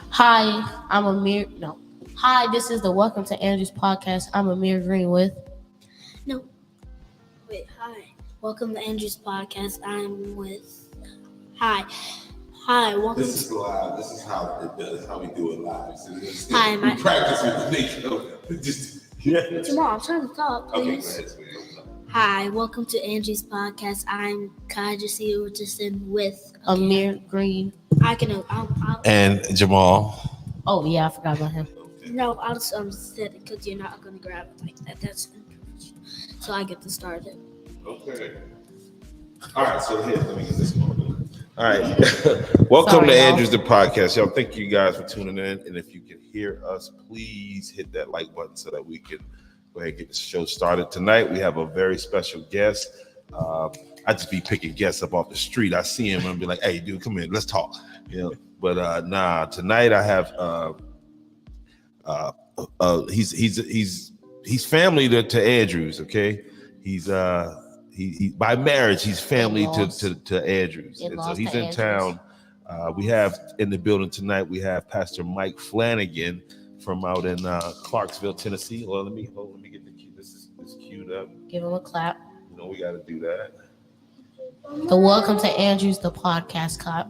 Hi, I'm Amir. No. Hi, this is the Welcome to Andrew's podcast. I'm Amir Green with. No. Wait, hi. Welcome to Andrew's podcast. I'm with. Hi. Hi, welcome. This is live. This is how it does. How we do it live. So Hi, we practice with the nation. Tomorrow, I'm trying to talk, please. Okay, Hi, welcome to Andrew's podcast. I'm Kajah Amir with Amir Green. And Jamal. Oh, yeah, I forgot about him. No, I'll just set it because you're not going to grab it like that. That's unprofessional. So I get to start it. Okay. All right, so here, let me get this going. All right. Welcome to Andrew's the podcast. Y'all, thank you guys for tuning in. And if you can hear us, please hit that like button so that we can go ahead and get the show started. Tonight, we have a very special guest. I just be picking guests up off the street. I see him and be like, hey, dude, come in, let's talk. You know, but tonight I have he's family to Andrews, okay? He's he by marriage, he's family to Andrews. And so he's in town. We have in the building tonight, we have Pastor Mike Flanagan from out in Clarksville, Tennessee. Well, let me get the cue. This is queued up. Give him a clap. You know, we got to do that. The Welcome to Andrew's the podcast clap.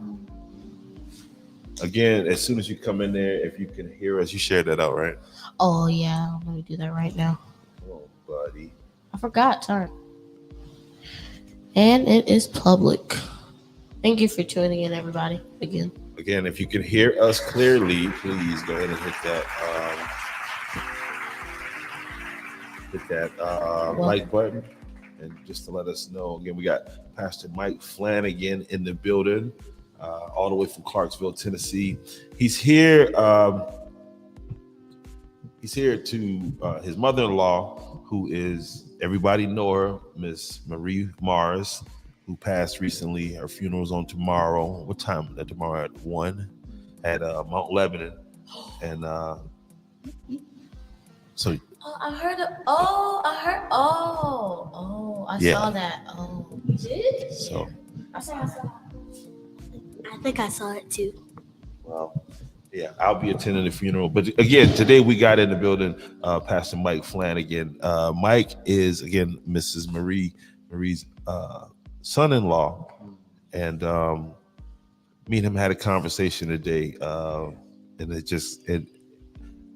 Again, as soon as you come in there, if you can hear us, you shared that out, right? Oh, yeah. I'm going to do that right now. Oh, buddy. I forgot. Sorry. And it is public. Thank you for tuning in, everybody. Again, if you can hear us clearly, please go ahead and hit that like button. And just to let us know, again, we got Pastor Mike Flanagan in the building, all the way from Clarksville, Tennessee. He's here. He's here to his mother-in-law, who is, everybody know her, Miss Marie Mars, who passed recently. Her funeral's on tomorrow. What time is that tomorrow? At 1 at Mount Lebanon. And so. I saw that. Oh, you did? So. I think I saw it too. Well, yeah, I'll be attending the funeral. But again, today we got in the building Pastor Mike Flanagan. Mike is, again, Mrs. Marie's son-in-law. And me and him had a conversation today. And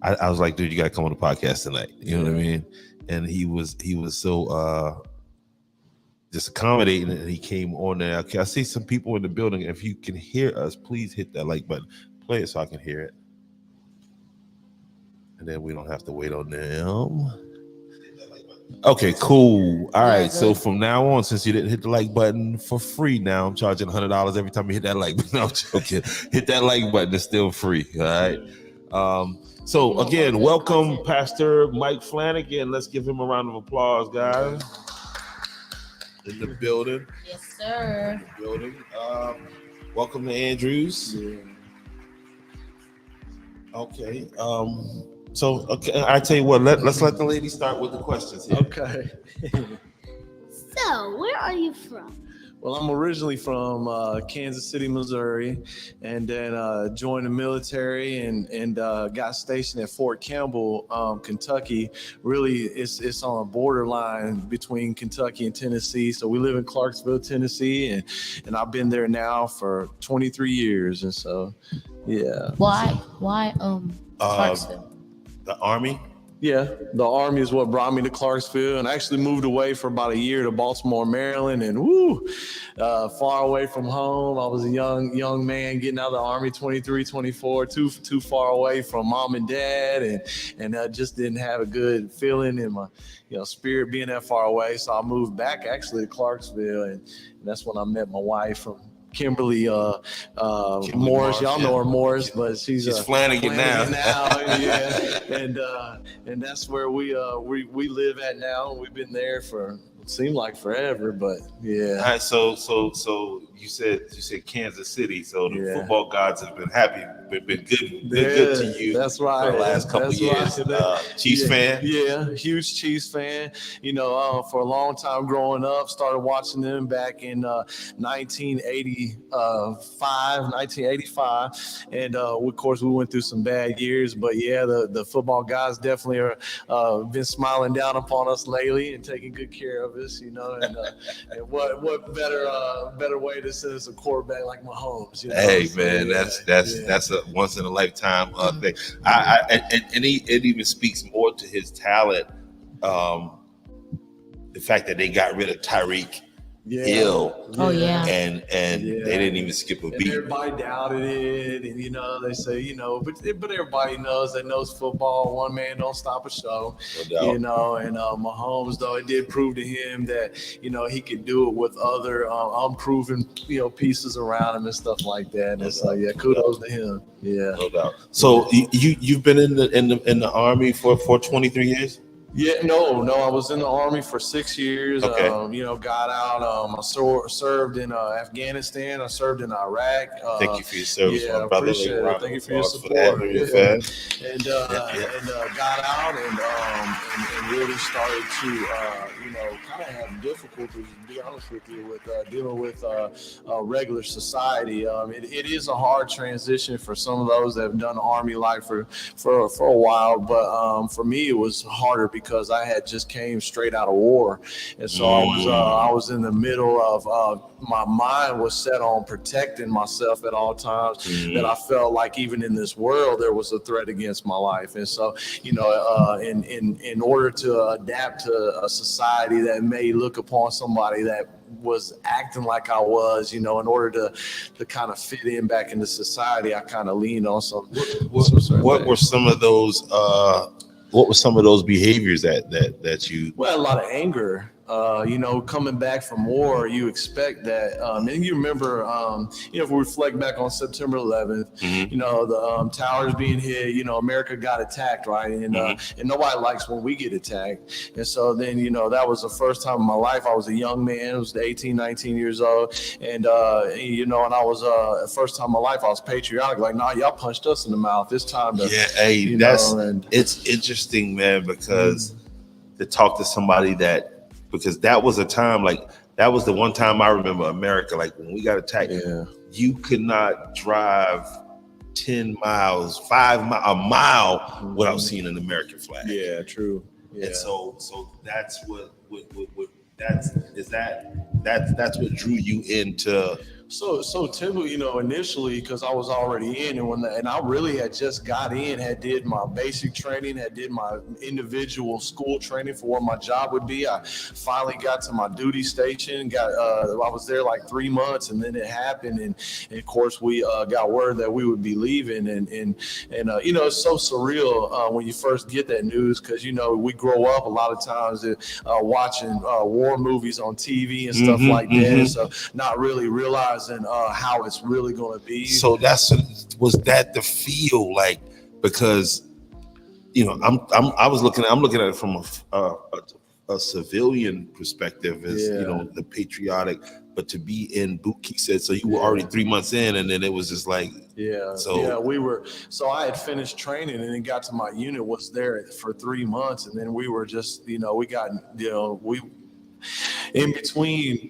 I was like, dude, you got to come on the podcast tonight. You know what I mean? And he was so just accommodating, and he came on there. Okay, I see some people in the building. If you can hear us, please hit that like button. Play it so I can hear it. And then we don't have to wait on them. Okay, cool. All right. So from now on, since you didn't hit the like button for free, now I'm charging $100 every time you hit that like button. No, I'm joking. Hit that like button. It's still free. All right. So again, welcome Pastor Mike Flanagan. Let's give him a round of applause, guys. In the building. Yes, sir. In the building. Welcome to Andrews. Yeah. Okay. So I tell you what, let's let the lady start with the questions here. Okay. So, where are you from? Well, I'm originally from Kansas City, Missouri, and then joined the military and got stationed at Fort Campbell, Kentucky. Really, it's on a borderline between Kentucky and Tennessee. So we live in Clarksville, Tennessee, and I've been there now for 23 years. And so, yeah. Why Clarksville? The Army. Yeah, the Army is what brought me to Clarksville, and I actually moved away for about a year to Baltimore, Maryland, and far away from home. I was a young man getting out of the Army, 23, 24, too far away from mom and dad, and I just didn't have a good feeling in my spirit being that far away. So I moved back actually to Clarksville, and that's when I met my wife from Kimberly Morris. Y'all know her, Morris, but she's Flanagan now. Yeah, and that's where we live at now. We've been there for seemed like forever, but yeah. All right, so you said Kansas City. So the football gods have been happy, been good to you. That's right. For the last couple of years. Right. Chiefs fan. Yeah, huge Chiefs fan. For a long time growing up, started watching them back in 1985, and of course we went through some bad years. But yeah, the football guys definitely are been smiling down upon us lately and taking good care of us. And what better way to send us a quarterback like Mahomes? Hey man, that's a once in a lifetime thing. It even speaks more to his talent. The fact that they got rid of Tyreek Hill. Oh yeah. And they didn't even skip a beat. Everybody doubted it, and they say, but everybody knows football. One man don't stop a show. No doubt. And Mahomes, though, it did prove to him that he could do it with other unproven pieces around him and stuff like that. And so kudos to him. Yeah, no doubt. So you've been in the Army for 23 years. Yeah, no, I was in the Army for 6 years. Okay. Got out. I served in Afghanistan. I served in Iraq. Thank you for your service, my brother. Appreciate it. Thank you for your support. And got out and really started to kind of have difficulties, to be honest with you, with dealing with regular society. It is a hard transition for some of those that have done Army life for a while, but for me it was harder because I had just came straight out of war, and so I was in the middle of my mind was set on protecting myself at all times. That I felt like even in this world there was a threat against my life, and so in order to adapt to a society that may look upon somebody that was acting like I was, in order to kind of fit in back into society, I kind of leaned on some. What were some of those? What were some of those behaviors that you? Well, a lot of anger. Coming back from war, you expect that. And you remember, if we reflect back on September 11th, the towers being hit, America got attacked, right? And nobody likes when we get attacked. And so then, that was the first time in my life. I was a young man. I was 18, 19 years old. And, and I was, first time in my life, I was patriotic. Like, nah, y'all punched us in the mouth. It's time to, it's interesting, man, because to talk to somebody because that was a time, that was the one time I remember America, when we got attacked, you could not drive 10 miles, a mile without seeing an American flag. Yeah, true. Yeah. And so that's that's what drew you into. So typically, initially, because I was already in, and I really had just got in, had did my basic training, had did my individual school training for what my job would be. I finally got to my duty station. I was there like 3 months, and then it happened, and of course we got word that we would be leaving, and it's so surreal when you first get that news, because we grow up a lot of times watching war movies on TV and stuff like that, so not really realizing how it's really going to be. So was that the feel like? Because I'm looking at it from a civilian perspective, as the patriotic, but to be in boot camp, said, so you were already 3 months in, and then it was just like, so I had finished training and then got to my unit, was there for 3 months, and then we were just we got we in between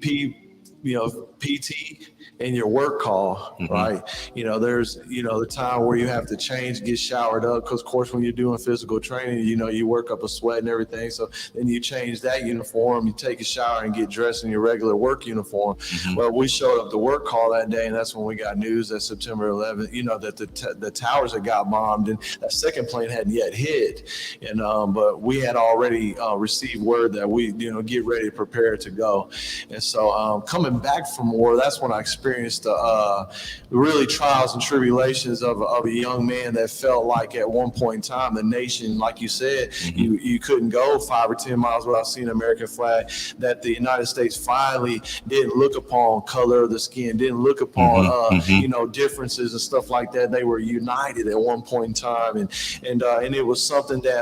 PT and your work call, right? There's the time where you have to change, get showered up, because of course when you're doing physical training, you work up a sweat and everything. So then you change that uniform, you take a shower and get dressed in your regular work uniform. Well, we showed up to work call that day, and that's when we got news that September 11th, that the towers had got bombed, and that second plane hadn't yet hit, and but we had already received word that we get ready to prepare to go. And so coming back from war, that's when I experienced experienced really trials and tribulations of a young man that felt like at one point in time the nation, like you said, you couldn't go 5 or 10 miles without seeing an American flag. That the United States finally didn't look upon color of the skin, didn't look upon differences and stuff like that. They were united at one point in time, and it was something that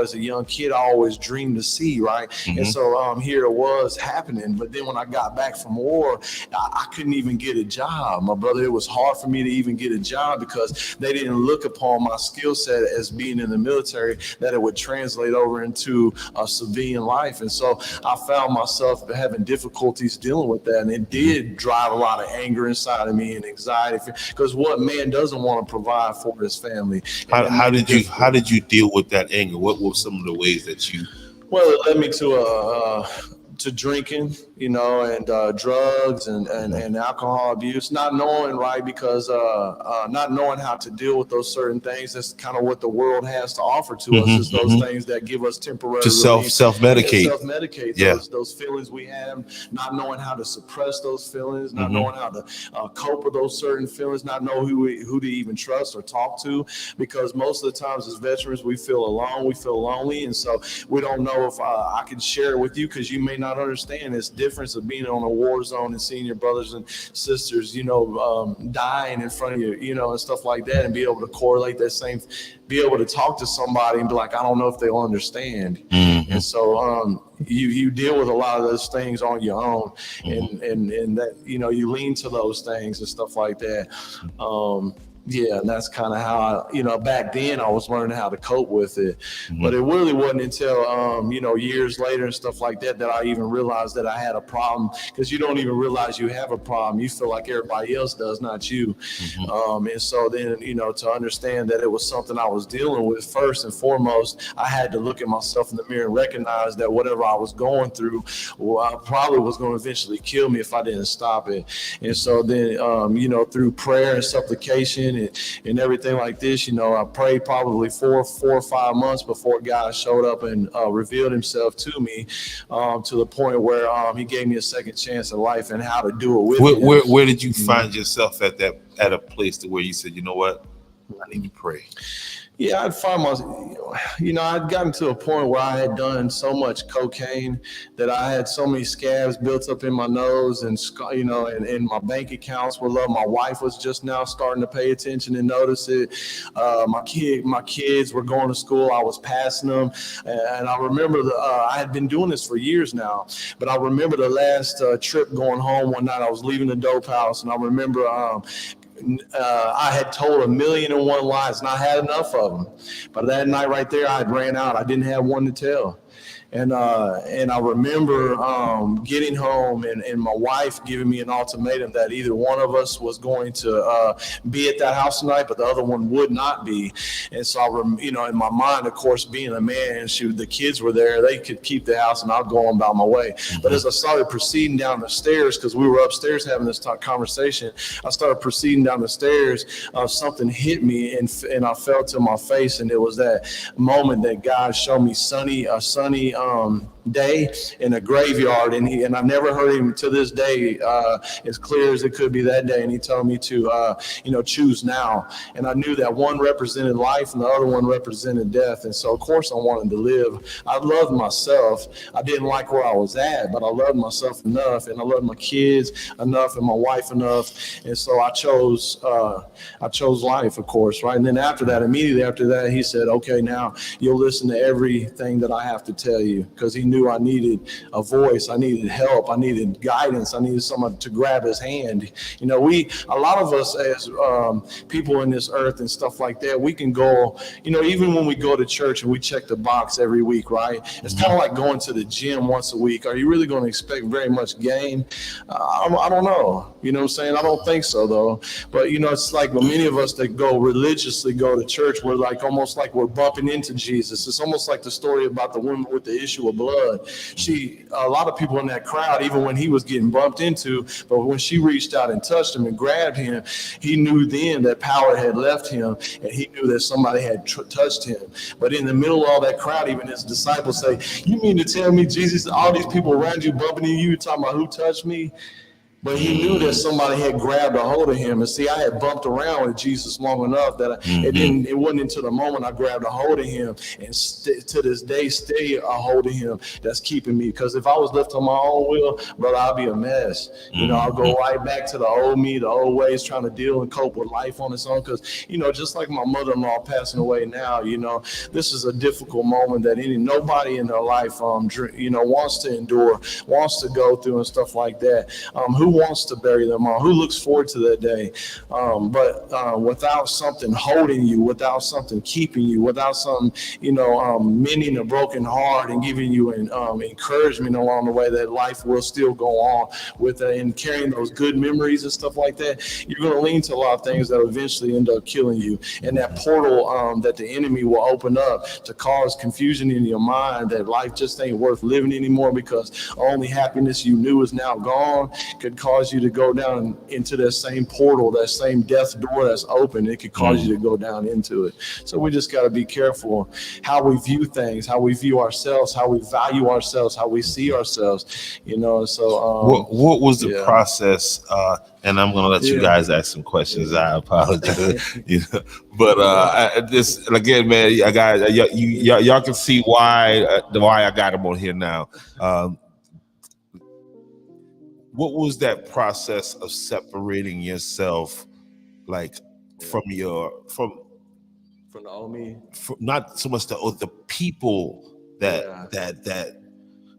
as a young kid I always dreamed to see, right? And so here it was happening. But then when I got back from war, I couldn't even get a job. My brother, it was hard for me to even get a job because they didn't look upon my skill set as being in the military, that it would translate over into a civilian life. And so I found myself having difficulties dealing with that, and it did drive a lot of anger inside of me and anxiety, because what man doesn't want to provide for his family? How did you deal with that anger? What were some of the ways that you? Well, it led me to drinking, and drugs and alcohol abuse, not knowing, right, because not knowing how to deal with those certain things. That's kind of what the world has to offer to us, is those things that give us temporary to self-medicate those feelings we have, not knowing how to suppress those feelings, not knowing how to cope with those certain feelings, not know who to even trust or talk to, because most of the times as veterans we feel alone, we feel lonely, and so we don't know if I can share it with you, because you may not understand this difference of being on a war zone and seeing your brothers and sisters, dying in front of you, and stuff like that, and be able to correlate that same, be able to talk to somebody and be like, I don't know if they'll understand. And so you deal with a lot of those things on your own, and that, you lean to those things and stuff like that. And that's kind of how back then I was learning how to cope with it. But it really wasn't until years later and stuff like that I even realized that I had a problem, because you don't even realize you have a problem. You feel like everybody else does, not you. And so then to understand that it was something I was dealing with, first and foremost, I had to look at myself in the mirror and recognize that whatever I was going through, I probably was going to eventually kill me if I didn't stop it. And so then through prayer and supplication and everything like this, I prayed probably 4 or 5 months before God showed up and revealed himself to me, to the point where he gave me a second chance at life and how to do it with him. Where did you find yourself at a place to where you said, you know what, I need to pray? Yeah, I'd find myself, I'd gotten to a point where I had done so much cocaine that I had so many scabs built up in my nose, and and my bank accounts were low. My wife was just now starting to pay attention and notice it. My kids were going to school. I was passing them, and I remember I had been doing this for years now. But I remember the last trip going home one night. I was leaving the dope house, and I remember I had told 1,000,001 lies, and I had enough of them. But that night right there, I had ran out. I didn't have one to tell. And I remember getting home and my wife giving me an ultimatum that either one of us was going to be at that house tonight, but the other one would not be. And so in my mind, of course, being a man, the kids were there, they could keep the house and I'll go on about my way. But as I started proceeding down the stairs, because we were upstairs having this conversation, I started proceeding down the stairs. Something hit me and I fell to my face, and it was that moment that God showed me a sunny day in a graveyard, and I never heard him to this day as clear as it could be that day. And he told me to choose now, and I knew that one represented life and the other one represented death. And so of course I wanted to live. I loved myself. I didn't like where I was at, but I loved myself enough, and I loved my kids enough and my wife enough, and so I chose life, of course, right? And then immediately after that, he said, okay, now you'll listen to everything that I have to tell you, because he knew I needed a voice, I needed help, I needed guidance, I needed someone to grab his hand. A lot of us as people in this earth and stuff like that, we can go, even when we go to church and we check the box every week, right? It's kind of like going to the gym once a week. Are you really going to expect very much gain? I don't know. You know what I'm saying? I don't think so, though. But, it's like many of us that religiously go to church, we're like almost like we're bumping into Jesus. It's almost like the story about the woman with the issue of blood. A lot of people in that crowd, even when he was getting bumped into, but when she reached out and touched him and grabbed him, he knew then that power had left him, and he knew that somebody had touched him. But in the middle of all that crowd, even his disciples say, you mean to tell me, Jesus, all these people around you bumping into you, talking about who touched me? But he knew that somebody had grabbed a hold of him. And see, I had bumped around with Jesus long enough that it wasn't until the moment I grabbed a hold of him, and to this day, stay a hold of him, that's keeping me. Because if I was left on my own will, brother, I'd be a mess. You know, I'll go right back to the old me, the old ways, trying to deal and cope with life on its own. Because, you know, just like my mother-in-law passing away now, you know, this is a difficult moment that nobody in their life, you know, wants to endure, wants to go through and stuff like that. Who wants to bury them all? Who looks forward to that day? But without something holding you, without something keeping you, without something, you know, mending a broken heart and giving you an encouragement along the way that life will still go on with, and carrying those good memories and stuff like that, you're going to lean to a lot of things that eventually end up killing you. And that portal that the enemy will open up to cause confusion in your mind that life just ain't worth living anymore because only happiness you knew is now gone, could cause you to go down into that same portal, that same death door that's open. It could cause you to go down into it. So we just got to be careful how we view things, how we view ourselves, how we value ourselves, how we see ourselves, you know. So what was the process? And I'm going to let you guys ask some questions. I apologize, you know, but this again, man, y'all can see why I got him on here now. What was that process of separating yourself, like from the old me? Not so much the people that.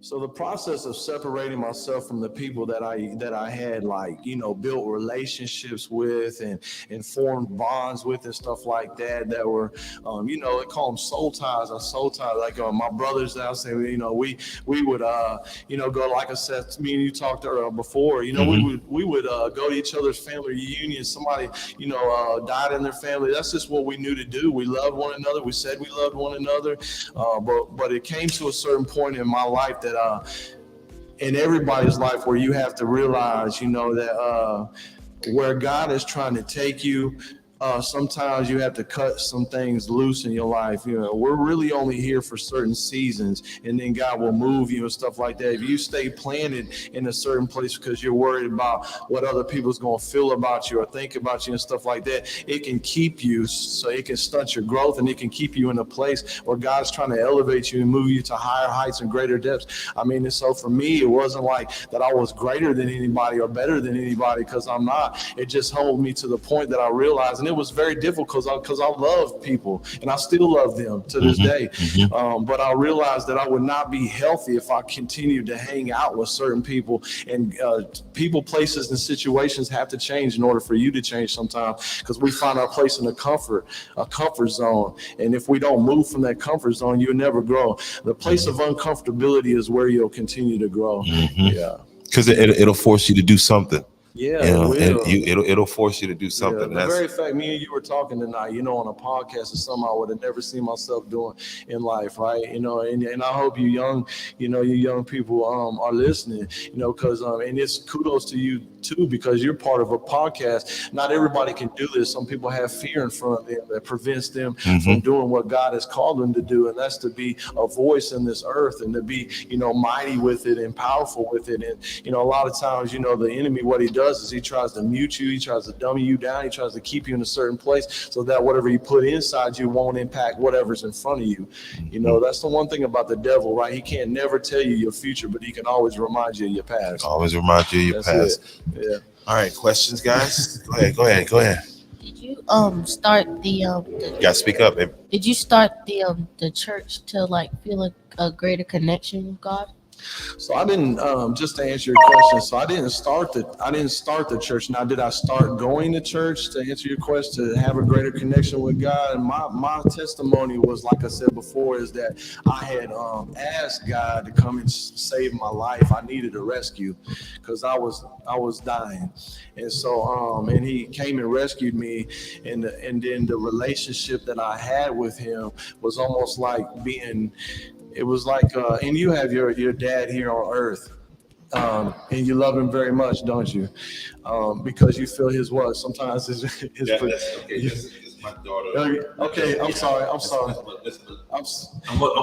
So the process of separating myself from the people that I had, like, you know, built relationships with and formed bonds with and stuff like that were, you know, they call them soul ties. Like my brothers, I say, you know, we would, you know, go, like I said, me and you talked before, you know, we would go to each other's family reunions. Somebody, you know, died in their family. That's just what we knew to do. We loved one another. We said we loved one another. But it came to a certain point in my life that in everybody's life where you have to realize, you know, that where God is trying to take you, sometimes you have to cut some things loose in your life. You know, we're really only here for certain seasons, and then God will move you and stuff like that. If you stay planted in a certain place because you're worried about what other people's going to feel about you or think about you and stuff like that, it can keep you, so it can stunt your growth, and it can keep you in a place where God's trying to elevate you and move you to higher heights and greater depths. I mean, and so for me, it wasn't like that I was greater than anybody or better than anybody, because I'm not. It just held me to the point that I realized, and it was very difficult because I love people and I still love them to this day. But I realized that I would not be healthy if I continued to hang out with certain people, and people, places, and situations have to change in order for you to change sometimes, because we find our place in a comfort zone. And if we don't move from that comfort zone, you'll never grow. The place of uncomfortability is where you'll continue to grow. Yeah. Because it'll force you to do something. Yeah, it'll force you to do something. The very fact me and you were talking tonight, you know, on a podcast is something I would have never seen myself doing in life, right? You know, and I hope you young people are listening, you know, because and it's kudos to you too, because you're part of a podcast. Not everybody can do this. Some people have fear in front of them that prevents them from doing what God has called them to do, and that's to be a voice in this earth and to be, you know, mighty with it and powerful with it. And, you know, a lot of times, you know, the enemy, what he does is he tries to mute you, he tries to dummy you down, he tries to keep you in a certain place so that whatever you put inside you won't impact whatever's in front of you. You know, that's the one thing about the devil, right? He can't never tell you your future, but he can always remind you of your past. Always remind you of your past. Yeah. All right, questions, guys? Go ahead. Did you start the You gotta speak up, baby. Did you start the church to like feel a greater connection with God? So I didn't, just to answer your question, so I didn't start the church. Now, did I start going to church, to answer your question, to have a greater connection with God? And my testimony was, like I said before, is that I had asked God to come and save my life. I needed a rescue because I was dying. And so, and he came and rescued me. And then the relationship that I had with him was almost like it was like, and you have your dad here on earth, and you love him very much, don't you? Because you feel his what? Sometimes his It's my daughter. Okay, I'm sorry. I'm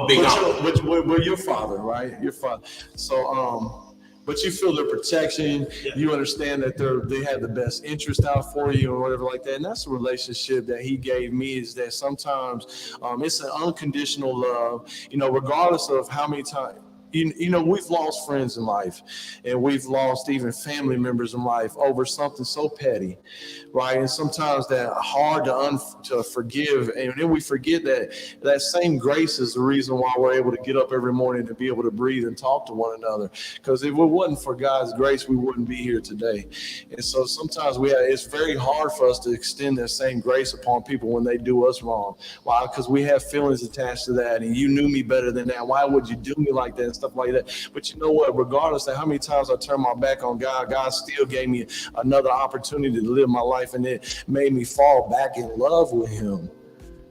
big. But your father, right? Your father. So, but you feel their protection. You understand that they have the best interest out for you or whatever like that. And that's a relationship that he gave me, is that sometimes it's an unconditional love, regardless of how many times. We've lost friends in life, and we've lost even family members in life over something so petty, right? And sometimes that hard to forgive, and then we forget that same grace is the reason why we're able to get up every morning to be able to breathe and talk to one another. Because if it wasn't for God's grace, we wouldn't be here today. And so sometimes it's very hard for us to extend that same grace upon people when they do us wrong. Why? Because we have feelings attached to that, and you knew me better than that. Why would you do me like that? Stuff like that. But you know what? Regardless of how many times I turned my back on God, God still gave me another opportunity to live my life, and it made me fall back in love with Him,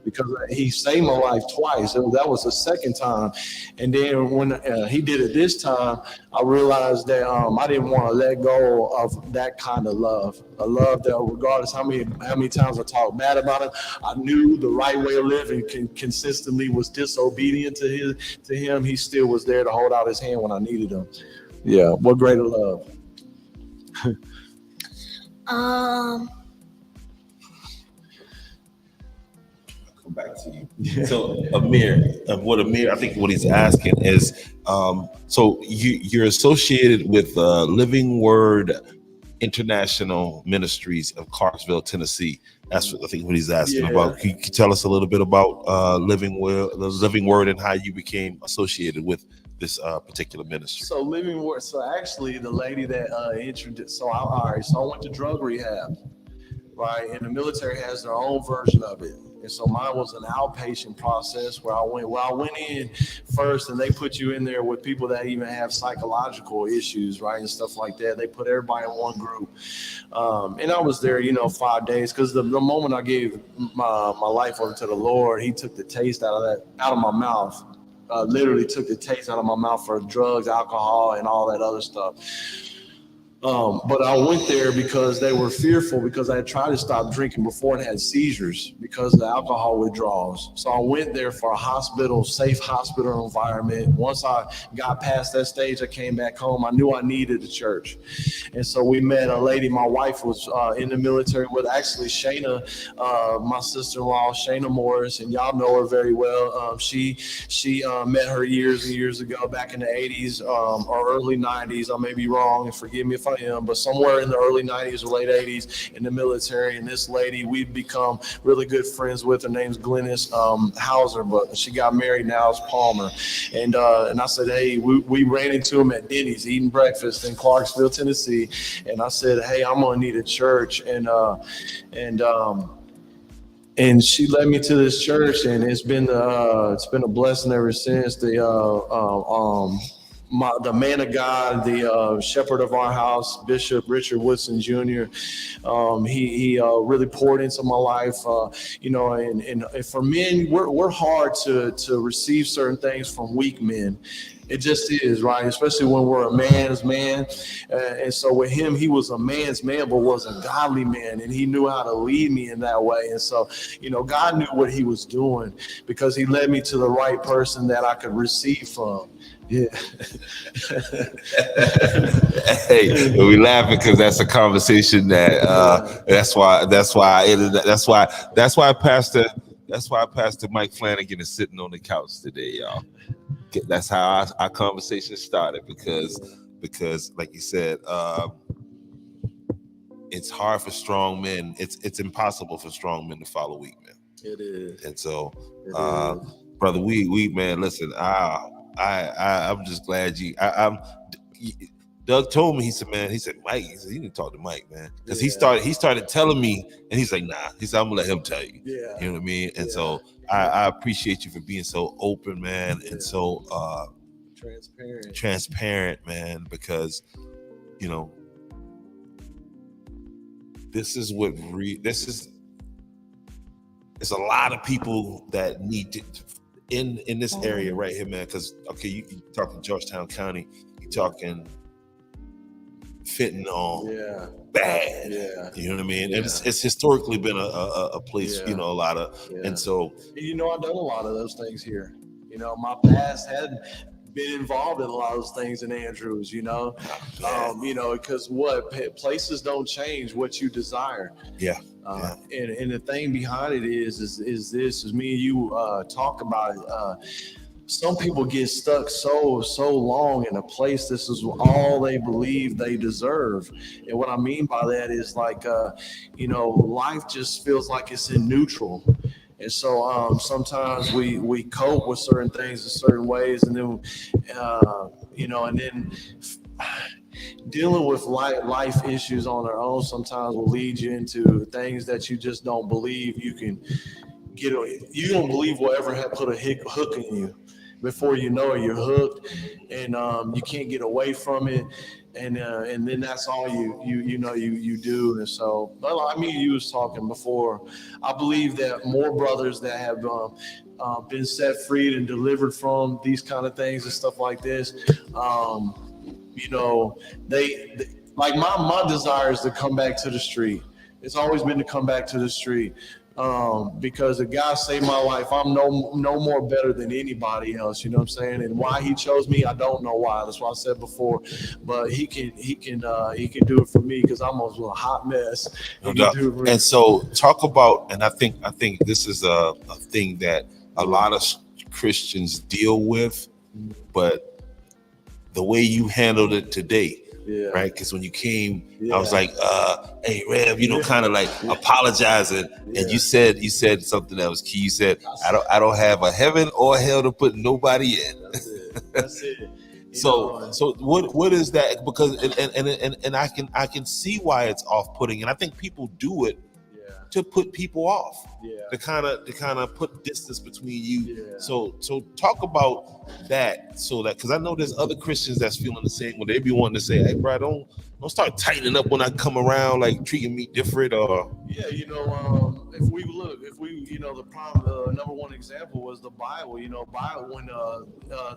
because He saved my life twice. That was the second time, and then when He did it this time, I realized that I didn't want to let go of that kind of love. A love that, regardless how many times I talked bad about Him, I knew the right way of living, consistently was disobedient to Him. He still was there to hold out His hand when I needed Him. Yeah, what greater love. Back to you. So Amir, I think what he's asking is, so you're associated with Living Word International Ministries of Clarksville, Tennessee. That's what I think what he's asking about. Can you tell us a little bit about Living Word and how you became associated with this particular ministry? So Living Word. So actually, the lady that introduced. So I went to drug rehab, right? And the military has their own version of it. And so mine was an outpatient process where I went in first, and they put you in there with people that even have psychological issues, right, and stuff like that. They put everybody in one group, and I was there, 5 days, because the moment I gave my life over to the Lord, He took the taste out of my mouth. Literally took the taste out of my mouth for drugs, alcohol, and all that other stuff. But I went there because they were fearful, because I had tried to stop drinking before and had seizures because of the alcohol withdrawals. So I went there for a safe hospital environment. Once I got past that stage, I came back home. I knew I needed a church. And so we met a lady. My wife was in the military with, actually, Shayna, my sister-in-law, Shayna Morris, and y'all know her very well. She met her years and years ago, back in the 80s or early 90s. I may be wrong, and forgive me if I am, but somewhere in the early 90s or late 80s in the military. And this lady, we've become really good friends with. Her name's Glennis Hauser, but she got married now as Palmer. And I said, hey, we ran into him at Denny's eating breakfast in Clarksville, Tennessee. And I said, hey, I'm gonna need a church. And she led me to this church, and it's been a blessing ever since. The man of God, the shepherd of our house, Bishop Richard Woodson Jr., he really poured into my life, and for men, we're hard to receive certain things from weak men. It just is, right? Especially when we're a man's man. And so with him, he was a man's man, but was a godly man. And he knew how to lead me in that way. And so, God knew what He was doing, because He led me to the right person that I could receive from. Yeah. Hey, we laughing because that's a conversation that's why Pastor Mike Flanagan is sitting on the couch today, y'all. That's how our conversation started, because like you said, it's hard for strong men. It's impossible for strong men to follow weak men. It is. And so, brother, we man, listen, I'm just glad Doug told me, he said, Mike, you need to talk to Mike, man. Because he started telling me, and he's like, nah. He said, I'm gonna let him tell you. Yeah. You know what I mean? And so I appreciate you for being so open, man, and so transparent, man, because it's a lot of people that need to in this area right here, man. Because you talking Georgetown County, you talking fentanyl, bad. Yeah, you know what I mean. Yeah. And it's historically been a place, a lot of, and so I've done a lot of those things here. My past had been involved in a lot of those things in Andrews, because places don't change what you desire. Yeah. And the thing behind it is me and you talk about it. Some people get stuck so long in a place. This is all they believe they deserve. And what I mean by that is like, life just feels like it's in neutral. And so sometimes we cope with certain things in certain ways, and then, and then dealing with life issues on their own sometimes will lead you into things that you just don't believe you can get. You don't believe will ever have put a hook in you. Before you know it, you're hooked, and you can't get away from it, and then that's all you do. And so, you was talking before. I believe that more brothers that have been set free and delivered from these kind of things and stuff like this, they like my desire is to come back to the street. It's always been to come back to the street. Because the guy saved my life. I'm no more better than anybody else. You know what I'm saying? And why he chose me, I don't know why. That's what I said before. But he can do it for me because I'm a hot mess. And so talk about, and I think this is a thing that a lot of Christians deal with, but the way you handled it today. Yeah. Right, because when you came, I was like, "Hey, Rev," kind of like apologizing, and you said something that was key. You said, "I don't have a heaven or hell to put nobody in." That's it. So what is that? Because and I can see why it's off-putting, and I think people do it to put people off. To kind of put distance between you. So talk about that, so that, because I know there's other Christians that's feeling the same, when they be wanting to say, "Hey, bro, don't start tightening up when I come around, like treating me different." Or if we the problem, number one example was the Bible. Bible, when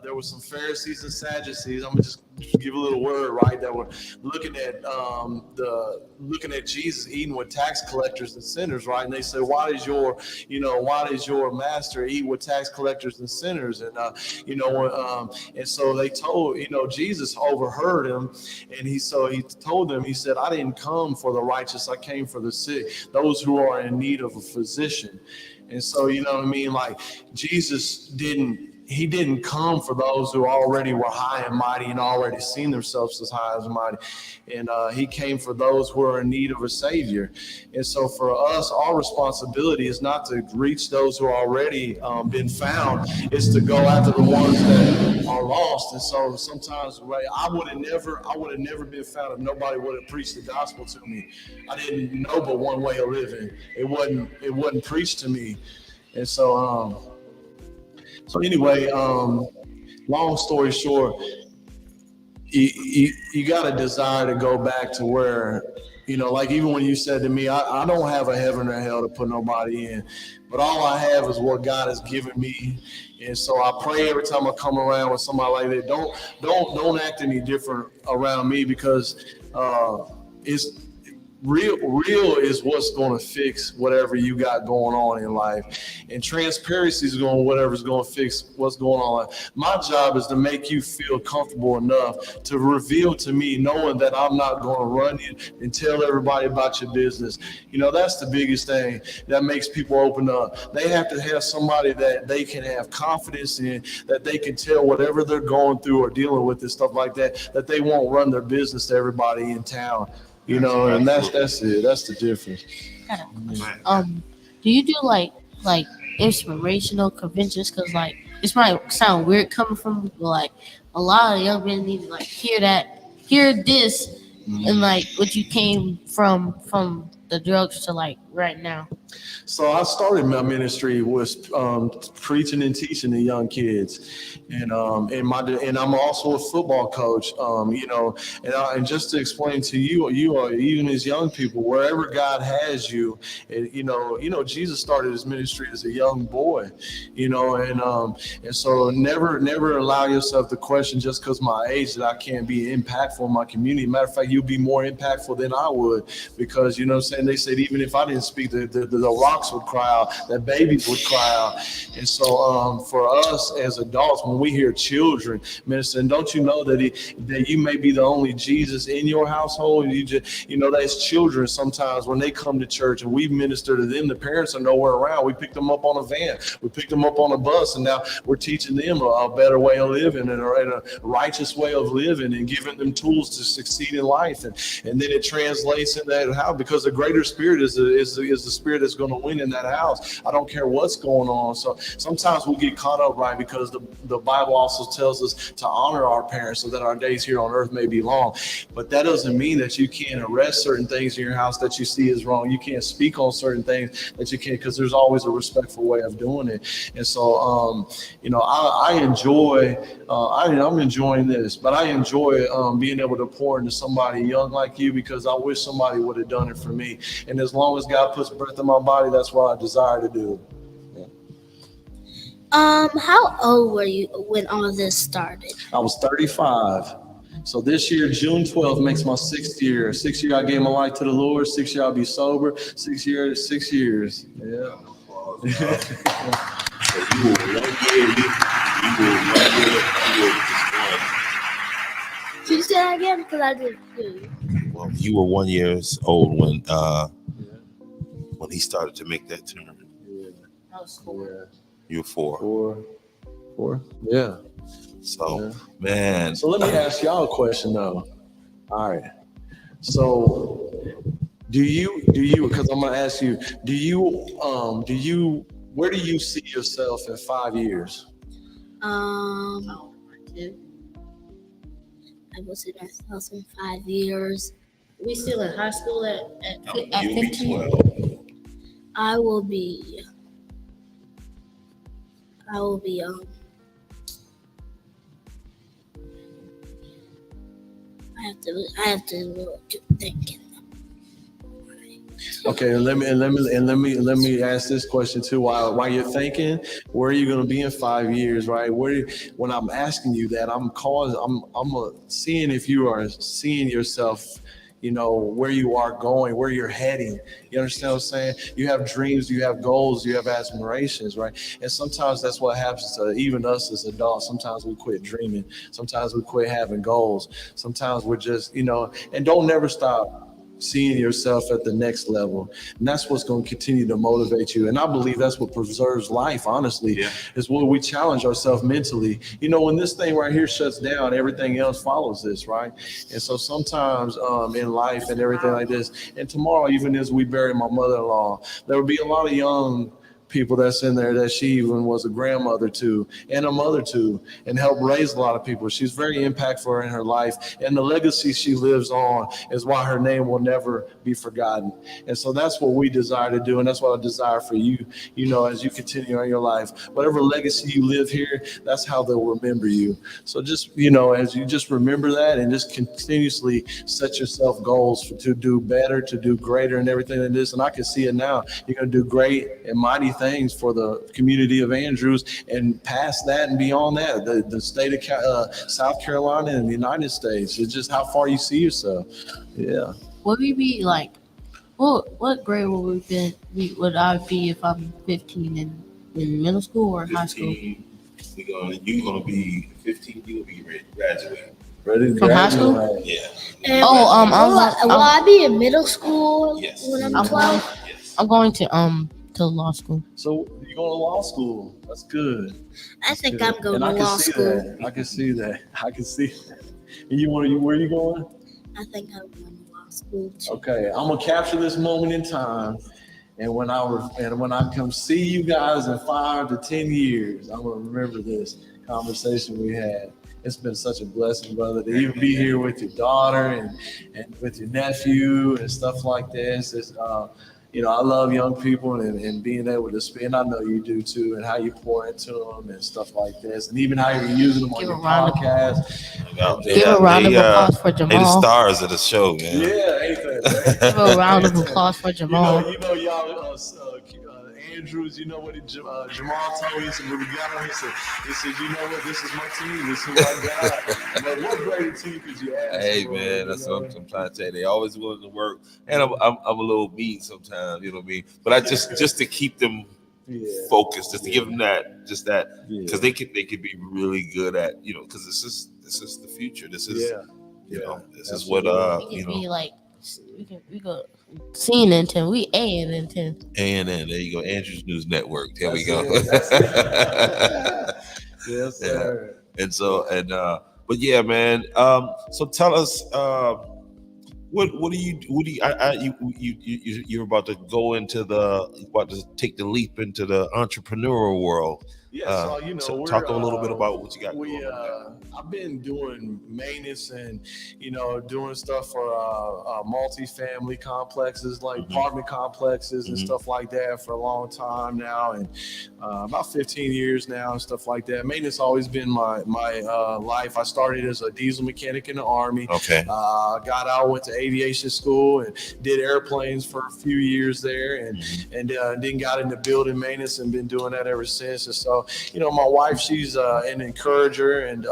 there was some Pharisees and Sadducees. I'm gonna just give a little word, right? That were looking at Jesus eating with tax collectors and sinners, right? And they said, why does your master eat with tax collectors and sinners? And and so they told, Jesus overheard him, and he told them, he said, I didn't come for the righteous, I came for the sick, those who are in need of a physician. And so, like Jesus didn't come for those who already were high and mighty and already seen themselves as high and mighty. And he came for those who are in need of a savior. And so for us, our responsibility is not to reach those who are already been found. It's to go after the ones that are lost. And so sometimes, right, I would have never been found if nobody would have preached the gospel to me. I didn't know but one way of living. It wasn't preached to me. And so anyway, long story short, you got a desire to go back to where, like even when you said to me, I don't have a heaven or hell to put nobody in, but all I have is what God has given me. And so I pray every time I come around with somebody like that, don't act any different around me, because it's real is what's going to fix whatever you got going on in life, and transparency is whatever's going to fix what's going on in life. My job is to make you feel comfortable enough to reveal to me, knowing that I'm not going to run you and tell everybody about your business. That's the biggest thing that makes people open up. They have to have somebody that they can have confidence in, that they can tell whatever they're going through or dealing with and stuff like that they won't run their business to everybody in town. And that's it. That's the difference. Do you do like inspirational conventions? Because like this might sound weird coming from, but like a lot of young men need to like hear this, and like what you came from the drugs to like right now. So I started my ministry with preaching and teaching the young kids, and I'm also a football coach. And just to explain to you, even as young people, wherever God has you, Jesus started his ministry as a young boy, and so never allow yourself to question just because my age that I can't be impactful in my community. Matter of fact, you'll be more impactful than I would, because they said even if I didn't didn't speak, the rocks would cry out, that babies would cry out. And so for us as adults, when we hear children minister, and don't you know that you may be the only Jesus in your household? You know, as children, sometimes when they come to church and we minister to them, the parents are nowhere around. We pick them up on a van, we pick them up on a bus, and now we're teaching them a better way of living and a righteous way of living, and giving them tools to succeed in life. And then it translates in that house, because the greater spirit is the spirit that's going to win in that house. I don't care what's going on. So sometimes we get caught up, right? Because the Bible also tells us to honor our parents so that our days here on earth may be long. But that doesn't mean that you can't arrest certain things in your house that you see is wrong. You can't speak on certain things that you can't, because there's always a respectful way of doing it. And so, you know, I enjoy, I'm enjoying this, but I enjoy being able to pour into somebody young like you, because I wish somebody would have done it for me. And as long as God puts breath in my body, that's what I desire to do. How old were you when all this started? I was 35. So this year, June 12th, makes my 6th year. 6th year I gave my life to the Lord. 6th year I'll be sober. 6 years, 6 years. Yeah. So you were 1 year. Can you say that again? Because I didn't hear you. Well, you were 1 year old when he started to make that turn. Yeah. I was 4. You were 4. Yeah. So, yeah. Man. So let me ask y'all a question though. All right. So do you, because I'm going to ask you, where do you see yourself in 5 years? I will see myself in 5 years. We still in high school at You'll be 15? 12. I will be I have to think. Okay, and let me ask this question too. While you're thinking, where are you going to be in 5 years, right? When I'm asking you that, I'm seeing if you are seeing yourself, you know, where you are going, where you're heading. You understand what I'm saying? You have dreams, you have goals, you have aspirations, right? And sometimes that's what happens to even us as adults. Sometimes we quit dreaming. Sometimes we quit having goals. Sometimes we're just, you know, and don't never stop seeing yourself at the next level. And that's what's going to continue to motivate you. And I believe that's what preserves life, honestly, is when we challenge ourselves mentally. You know, when this thing right here shuts down, everything else follows this, right? And so sometimes in life and everything like this, and tomorrow, even as we bury my mother-in-law, there will be a lot of young people that's in there that she even was a grandmother to and a mother to, and helped raise a lot of people. She's very impactful in her life, and the legacy she lives on is why her name will never be forgotten. And so that's what we desire to do, and that's what I desire for you, you know, as you continue on your life. Whatever legacy you live here, that's how they'll remember you. So just, you know, as you just remember that and just continuously set yourself goals to do better, to do greater and everything like this. And I can see it now. You're going to do great and mighty things for the community of Andrews, and past that and beyond that, the state of South Carolina and the United States. It's just how far you see yourself. Yeah. Would we be like, what grade would would I be if I'm 15 in middle school or 15, high school? You're gonna be 15. You'll be ready to graduate. Ready to From high graduate? school? Yeah. Will I be in middle school Yes. when I'm I'm 12? Yes. I'm going to law school. So you're going to law school. That's good. I think Good. I'm going And to law school. I can see that. I can see that. And where are you going? I think I'm going to law school too. Okay, I'm gonna capture this moment in time, and when I come see you guys in 5 to 10 years, I'm gonna remember this conversation we had. It's been such a blessing, brother, to even be here with your daughter and with your nephew and stuff like this. It's, you know, I love young people and being able to speak, and I know you do too, and how you pour into them and stuff like this, and even how you're using them on your podcast. Give a round of applause for They the Jamal. stars of the show, man. Yeah, ain't that, right? Give a round of applause for Jamal. You know, y'all, Andrews, you know what Jamal told me? He said, when we got him, he said, you know what? This is my team. This is who I got. But what greater team could you ask? Hey man, that's what I'm trying to tell you. They always willing to work, and I'm a little mean sometimes, you know what I mean. But I just to keep them focused, just to give them that, because they could be really good at, you know, because this is the future. This is you know, this is what we can be like, we go C and N10, we A and N10. And then there you go, Andrews News Network. There we go. Yes, sir. Yeah. And so but yeah, man. So tell us, what do you you're about to go into about to take the leap into the entrepreneurial world. Yeah, so you know, so talk a little bit about what you got going on. I've been doing maintenance and, you know, doing stuff for multi-family complexes, like apartment complexes and stuff like that for a long time now, and about 15 years now and stuff like that. Maintenance always been my life. I started as a diesel mechanic in the Army. Okay. Got out, went to aviation school and did airplanes for a few years there, and then got into building maintenance and been doing that ever since. And so, you know, my wife, she's an encourager, and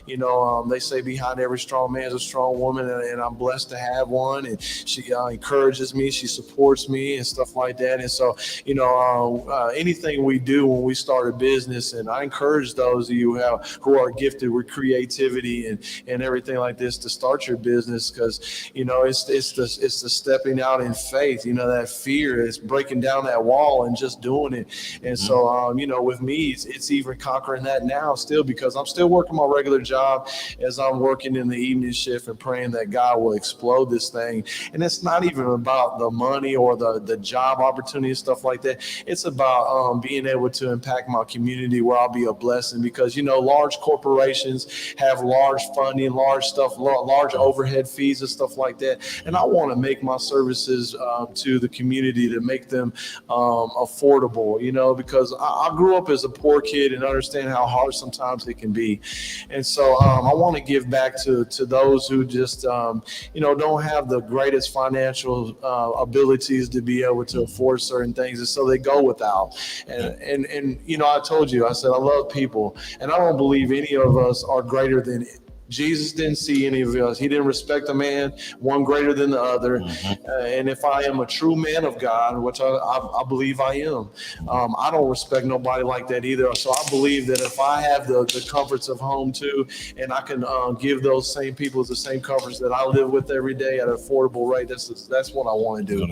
you know, they say behind every strong man is a strong woman, and I'm blessed to have one. And she encourages me, she supports me, and stuff like that. And so, you know, anything we do when we start a business, and I encourage those of you who are gifted with creativity and everything like this to start your business, because, you know, it's the stepping out in faith. You know, that fear is breaking down that wall and just doing it. And so, you know, with me, it's even conquering that now still, because I'm still working my regular job as I'm working in the evening shift and praying that God will explode this thing. And it's not even about the money or the job opportunity and stuff like that. It's about being able to impact my community where I'll be a blessing, because, you know, large corporations have large funding, large stuff, large overhead fees and stuff like that. And I want to make my services to the community, to make them affordable, you know, because I grew up as a poor kid and understand how hard sometimes it can be. And so I want to give back to those who just, you know, don't have the greatest financial abilities to be able to afford certain things. And so they go without. And you know, I told you, I said, I love people, and I don't believe any of us are greater than Jesus. Didn't see any of us. He didn't respect a man, one greater than the other. And if I am a true man of God, which I believe I am, I don't respect nobody like that either. So I believe that if I have the comforts of home too, and I can give those same people the same comforts that I live with every day at an affordable rate, that's what I want to do.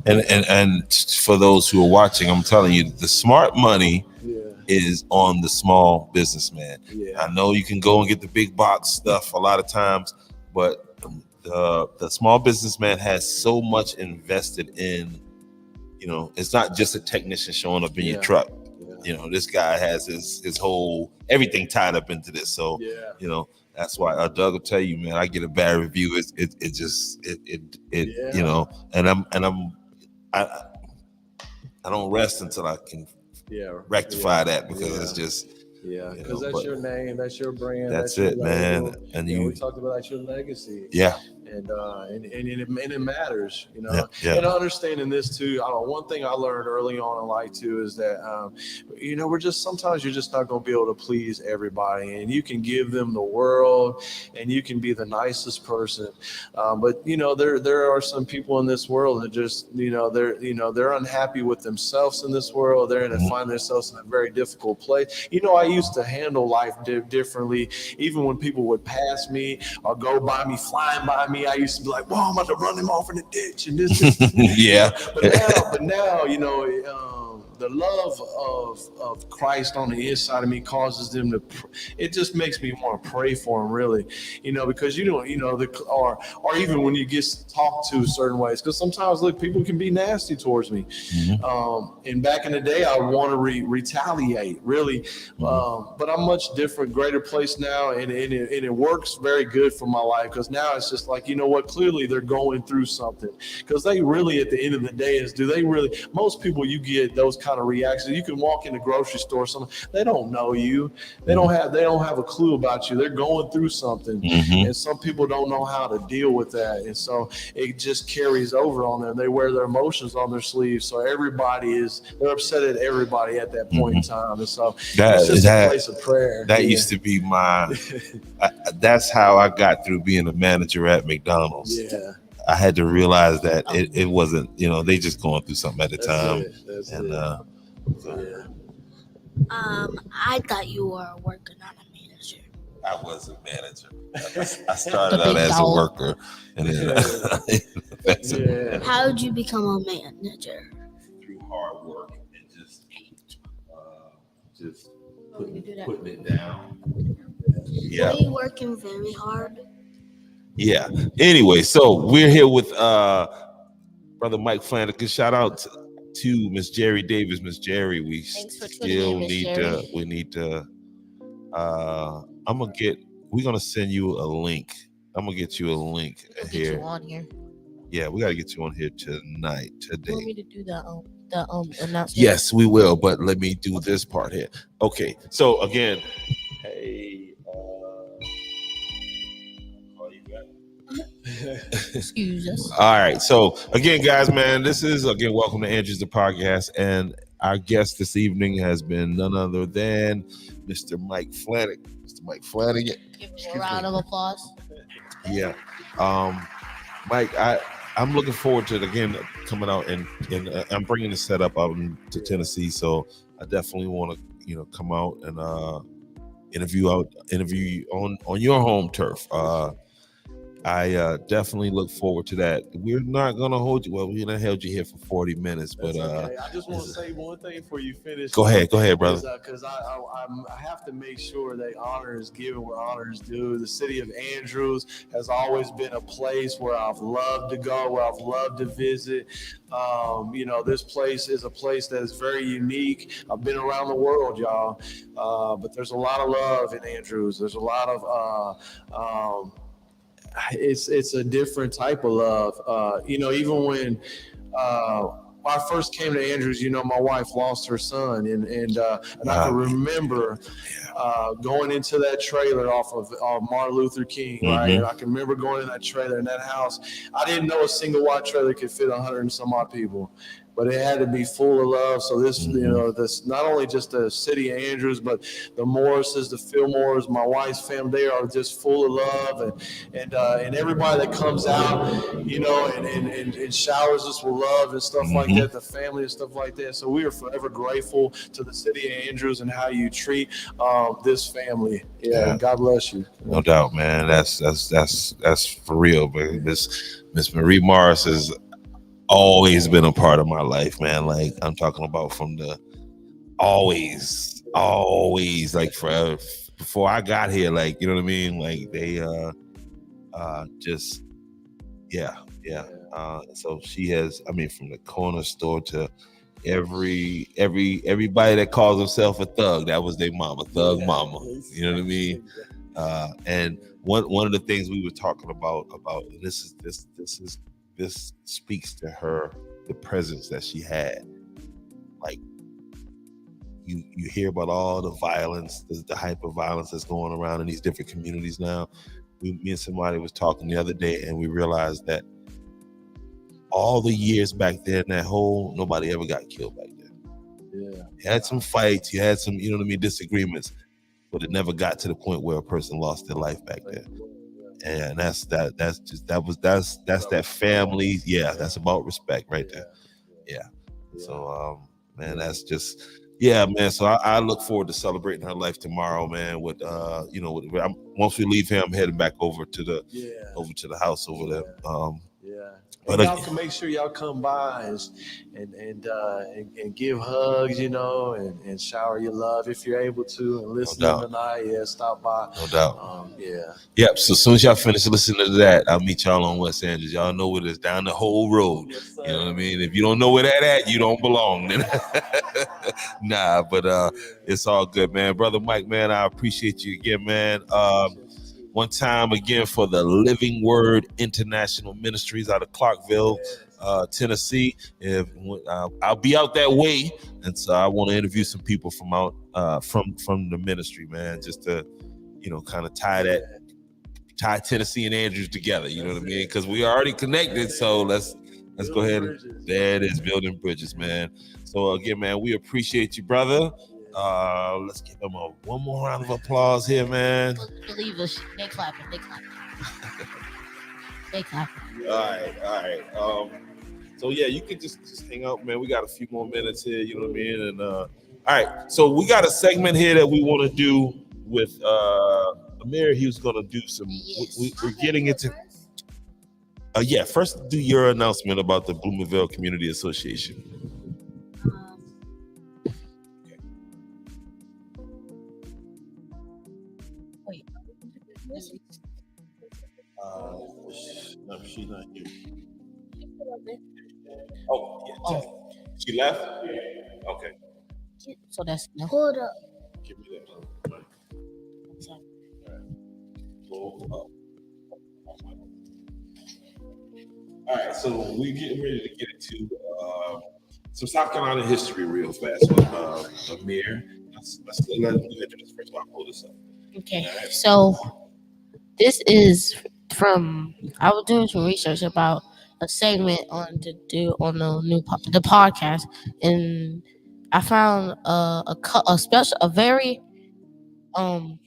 And for those who are watching, I'm telling you, the smart money is on the small businessman. I know you can go and get the big box stuff a lot of times, but the small businessman has so much invested in, you know, it's not just a technician showing up in your truck. You know, this guy has his whole everything tied up into this. So, you know, that's why Doug will tell you, man, I get a bad review. It just you know, and I don't rest until I can rectify that, because it's just because that's your name, that's your brand, that's your it, man. And we talked about that's your legacy. And it matters, you know. And understanding this too, one thing I learned early on in life too is that you know, sometimes you're just not going to be able to please everybody, and you can give them the world and you can be the nicest person, but you know, there are some people in this world that just, you know, they're unhappy with themselves in this world. They're going to find themselves in a very difficult place. You know, I used to handle life differently. Even when people would pass me or go by me, flying by me, I used to be like, "Whoa, I'm about to run him off in the ditch," and this. But now, you know, the love of Christ on the inside of me causes them to. It just makes me want to pray for them, really, you know, because you don't, you know, or even when you get talked to certain ways, because sometimes look, people can be nasty towards me. And back in the day, I want to retaliate, really, but I'm much different, greater place now, and it works very good for my life, because now it's just like, you know what, clearly they're going through something, because they really, at the end of the day, most people you get those kind of reaction. You can walk in the grocery store, they don't know you. They don't have a clue about you. They're going through something. Mm-hmm. And some people don't know how to deal with that. And so it just carries over on them. They wear their emotions on their sleeves. So they're upset at everybody at that point in time. And so it's just a place of prayer. That used to be that's how I got through being a manager at McDonald's. Yeah. I had to realize that it wasn't, they just going through something at the time. I thought you were a worker, not a manager. I was a manager. I started out as a worker, and then How did you become a manager? Through hard work and just putting it down. Yeah. Were you working very hard? Yeah. Anyway, so we're here with Brother Mike Flanagan. Shout out to Miss Jerry Davis. Miss Jerry, we still need to we're gonna send you a link. I'm gonna get you a link here. Get you on here. Yeah, we gotta get you on here today. You want me to do the announcement? Yes, we will, but let me do this part here. Okay, so again, hey, Excuse us. All right, so again, guys, man, welcome to Andrews the Podcast, and our guest this evening has been none other than Mr. Mike Flanagan. Mr. Mike Flanagan. Give him a round of applause. Yeah, Mike, I'm looking forward to it again coming out, and I'm bringing the setup out to Tennessee, so I definitely want to come out and interview on your home turf. I definitely look forward to that. We're not gonna hold you. Well, we're gonna hold you here for 40 minutes, but okay. I just want to say one thing before you finish. Go ahead, brother. Because I have to make sure that honor is given where honor is due. The city of Andrews has always been a place where I've loved to go, where I've loved to visit. This place is a place that is very unique. I've been around the world, y'all, but there's a lot of love in Andrews. There's a lot of it's a different type of love. Even when I first came to Andrews, my wife lost her son, and I can remember going into that trailer off of Martin Luther King, right? And I can remember going in that trailer in that house. I didn't know a single white trailer could fit 100 and some odd people, but it had to be full of love. So this, this not only just the city of Andrews, but the Morrises, the Fillmores, my wife's family, they are just full of love, and everybody that comes out, and showers us with love and stuff like that, the family and stuff like that. So we are forever grateful to the city of Andrews and how you treat this family. Yeah, God bless you. No doubt, man. That's for real. But Miss Marie Morris is always been a part of my life, man. Like, I'm talking about from the always, like forever, before I got here, like, you know what I mean? Like, they so she has, from the corner store to everybody that calls himself a thug, that was their mama, thug mama. You know what I mean? And one of the things we were talking about this speaks to her, the presence that she had. Like, you hear about all the violence, the hyper violence that's going around in these different communities now. Me and somebody was talking the other day, and we realized that all the years back then, nobody ever got killed back then. Yeah, you had some fights, you had some, disagreements, but it never got to the point where a person lost their life back then. And that's that family. Yeah, that's about respect right there. Yeah. So man, that's just, man. So I look forward to celebrating her life tomorrow, man. With once we leave here, I'm heading back over to the house over there. But y'all can make sure y'all come by and give hugs, and shower your love if you're able to, and listen tonight. Yeah, stop by. No doubt. Yep. So as soon as y'all finish listening to that, I'll meet y'all on West Andrews. Y'all know where it is, down the whole road. Yes, you know what I mean? If you don't know where that at, you don't belong. Nah, but it's all good, man. Brother Mike, man, I appreciate you again, man. One time again for the Living Word International Ministries out of Clarkville. Tennessee. I'll be out that way, and so I want to interview some people from out from the ministry, man, just to kind of tie Tennessee and Andrews together. You know what I mean? Because we are already connected, so let's go ahead. There it is, building bridges, man. So again, man, we appreciate you, brother. Let's give them one more round of applause here, man. Believe us, they clapping. They clapping. All right. So yeah, you can just hang out, man. We got a few more minutes here, you know what I mean? And all right, so we got a segment here that we want to do with Amir. He was gonna do some. We're getting into. First do your announcement about the Bloomingville Community Association. Wait. No, she's not here. Oh. She left? Okay. So that's no. Hold up. Give me that. All right, so we're getting ready to get into some South Carolina history real fast with Amir. Let's let him do this first while I pull this up. Okay, so this is I was doing some research about a segment the podcast, and I found a very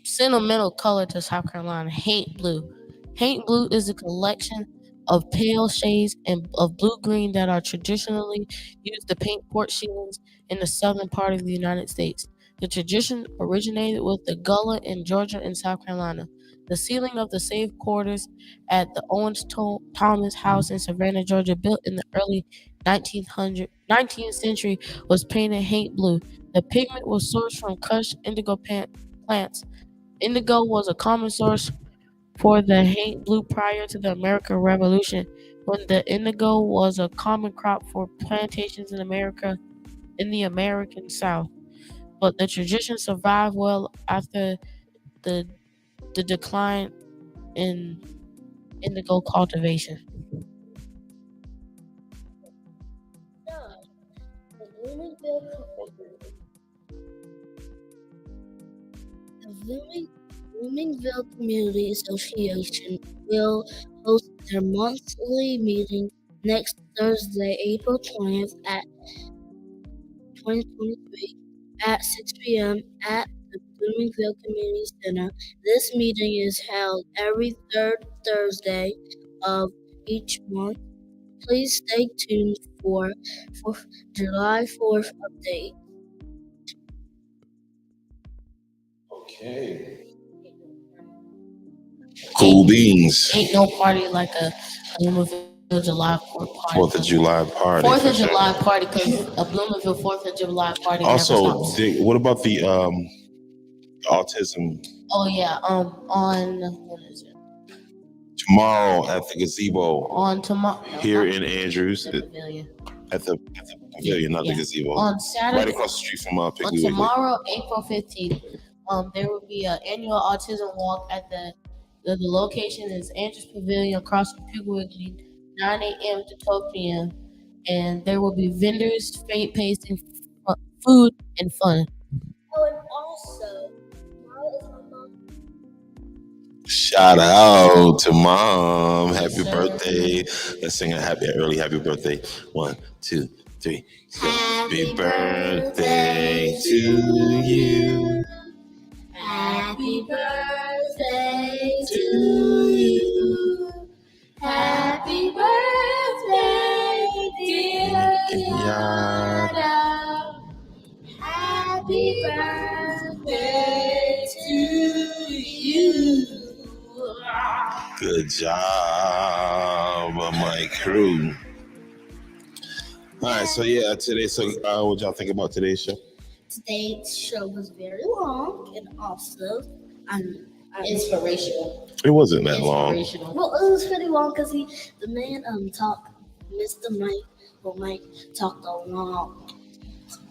sentimental color to South Carolina, hate blue. Hate blue is a collection of pale shades of blue-green that are traditionally used to paint porch ceilings in the southern part of the United States. The tradition originated with the Gullah in Georgia and South Carolina. The ceiling of the safe quarters at the Owens Thomas House in Savannah, Georgia, built in the early 19th century, was painted hate blue. The pigment was sourced from Kush indigo plants. Indigo was a common source for the hate blue prior to the American Revolution, when the indigo was a common crop for plantations in the American South. But the tradition survived well after the decline in indigo cultivation. The Bloomingville Community Association will host their monthly meeting next Thursday, April 20th at 2023 at 6 p.m. at the Bloomingville Community Center. This meeting is held every third Thursday of each month. Please stay tuned for July 4th update. Okay. Cool beans. Ain't no party like a Bloomingville July 4th party. 4th of July party. 4th of July party, because a Bloomingville 4th of July party also, never stops. what about the autism? Oh yeah, on what is it? Tomorrow at the gazebo. On tomorrow Here in Andrews. the pavilion. At the pavilion, not the gazebo. On Saturday, right across the street from on Piggly Wiggly. tomorrow, April 15th, there will be an annual autism walk at the location is Andrews Pavilion across from Piggly Wiggly, 9 a.m. to 12 p.m. And there will be vendors, pasting, food, and fun. Oh, and also, tomorrow is my mom. Shout out to mom. Happy Yes, sir. birthday. Let's sing a early happy birthday. 1, 2, 3. Happy birthday to you. Happy birthday to you. Happy birthday, dear Yada. Happy birthday to you. Good job, my crew. All right, so yeah, today. So, what y'all think about today's show? Today's show was very long and also Inspirational. It wasn't that long. Inspirational. well, it was pretty long because the man talked, Mr. Mike talked a lot.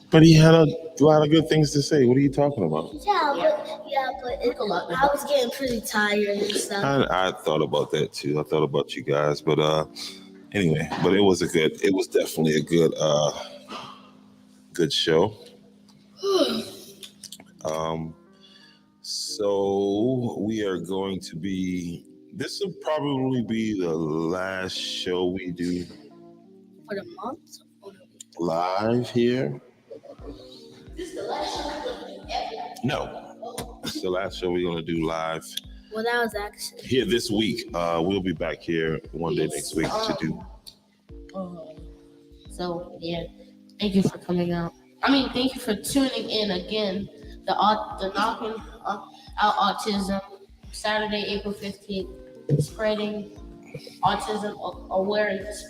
But he had a lot of good things to say. What are you talking about? I was getting pretty tired and stuff. I thought about that too. I thought about you guys, but Anyway, but it was definitely a good show. So we are going to this will probably be the last show we do For the month? live here. No, it's the last show we're going to do live Well, that was actually. here this week. We'll be back here one day next week to do. So yeah, thank you for coming out. Thank you for tuning in again. The Knocking Out Autism, Saturday, April 15th, spreading autism awareness.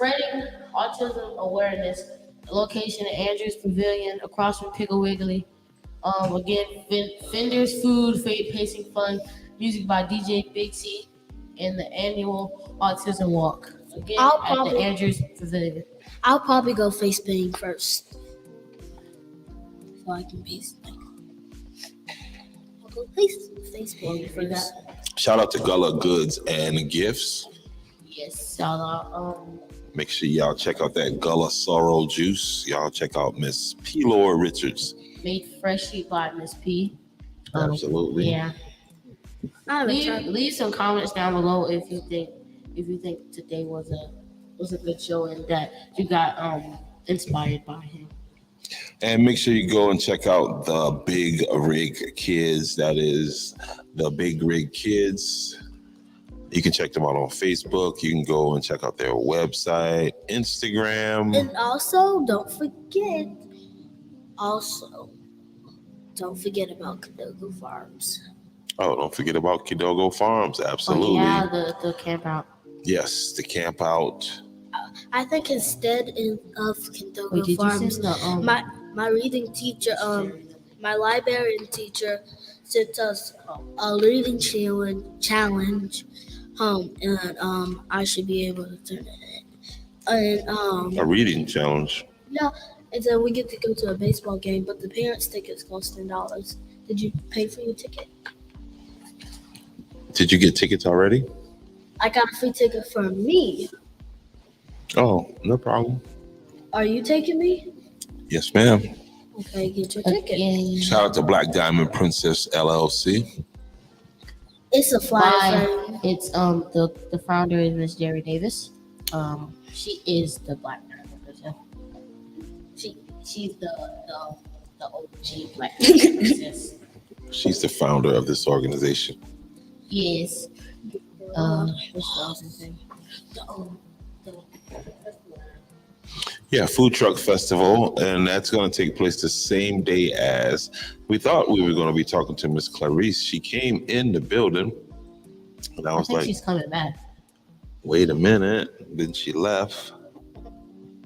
Location at Andrews Pavilion, across from Piggly Wiggly. Again, vendors, food, pacing fun, music by DJ Big T, and the annual Autism Walk. Again, at the Andrews Pavilion. I'll probably go face painting first. So I can be like. I'll go face painting For first. that. Shout out to Gullah Goods and Gifts. Yes, shout out. Make sure y'all check out that Gullah Sorrel Juice. Y'all check out Miss P. Laura Richards. Made freshly by Miss P. Absolutely. Yeah. Leave some comments down below if you think today was a good show and that you got inspired by him. And make sure you go and check out the Big Rig Kids. That is the Big Rig Kids. You can check them out on Facebook. You can go and check out their website, Instagram. And also, don't forget about Cadogo Farms. Oh, don't forget about Cadogo Farms. Absolutely. Oh, yeah, the camp out. Yes, the camp out. I think instead of Cadogo Wait, Farms, the, my reading teacher, my librarian teacher sent us a reading challenge home, and I should be able to turn it in. And A reading challenge. yeah, and then we get to go to a baseball game, but the parents' tickets cost $10. Did you pay for your ticket? Did you get tickets already? I got a free ticket for me. Oh, no problem. Are you taking me? Yes, ma'am. Okay, get your ticket. Yeah. Shout out to Black Diamond Princess LLC. It's a flyer. It's the founder is Miss Jerry Davis. She is the Black Diamond Princess. She's the OG Black Diamond Princess. She's the founder of this organization. Yes. What's the other thing? Yeah, Food Truck Festival, and that's going to take place the same day as we thought we were going to be talking to Miss Clarice. She came in the building, and I was think like, she's coming back. wait a minute. Then she left.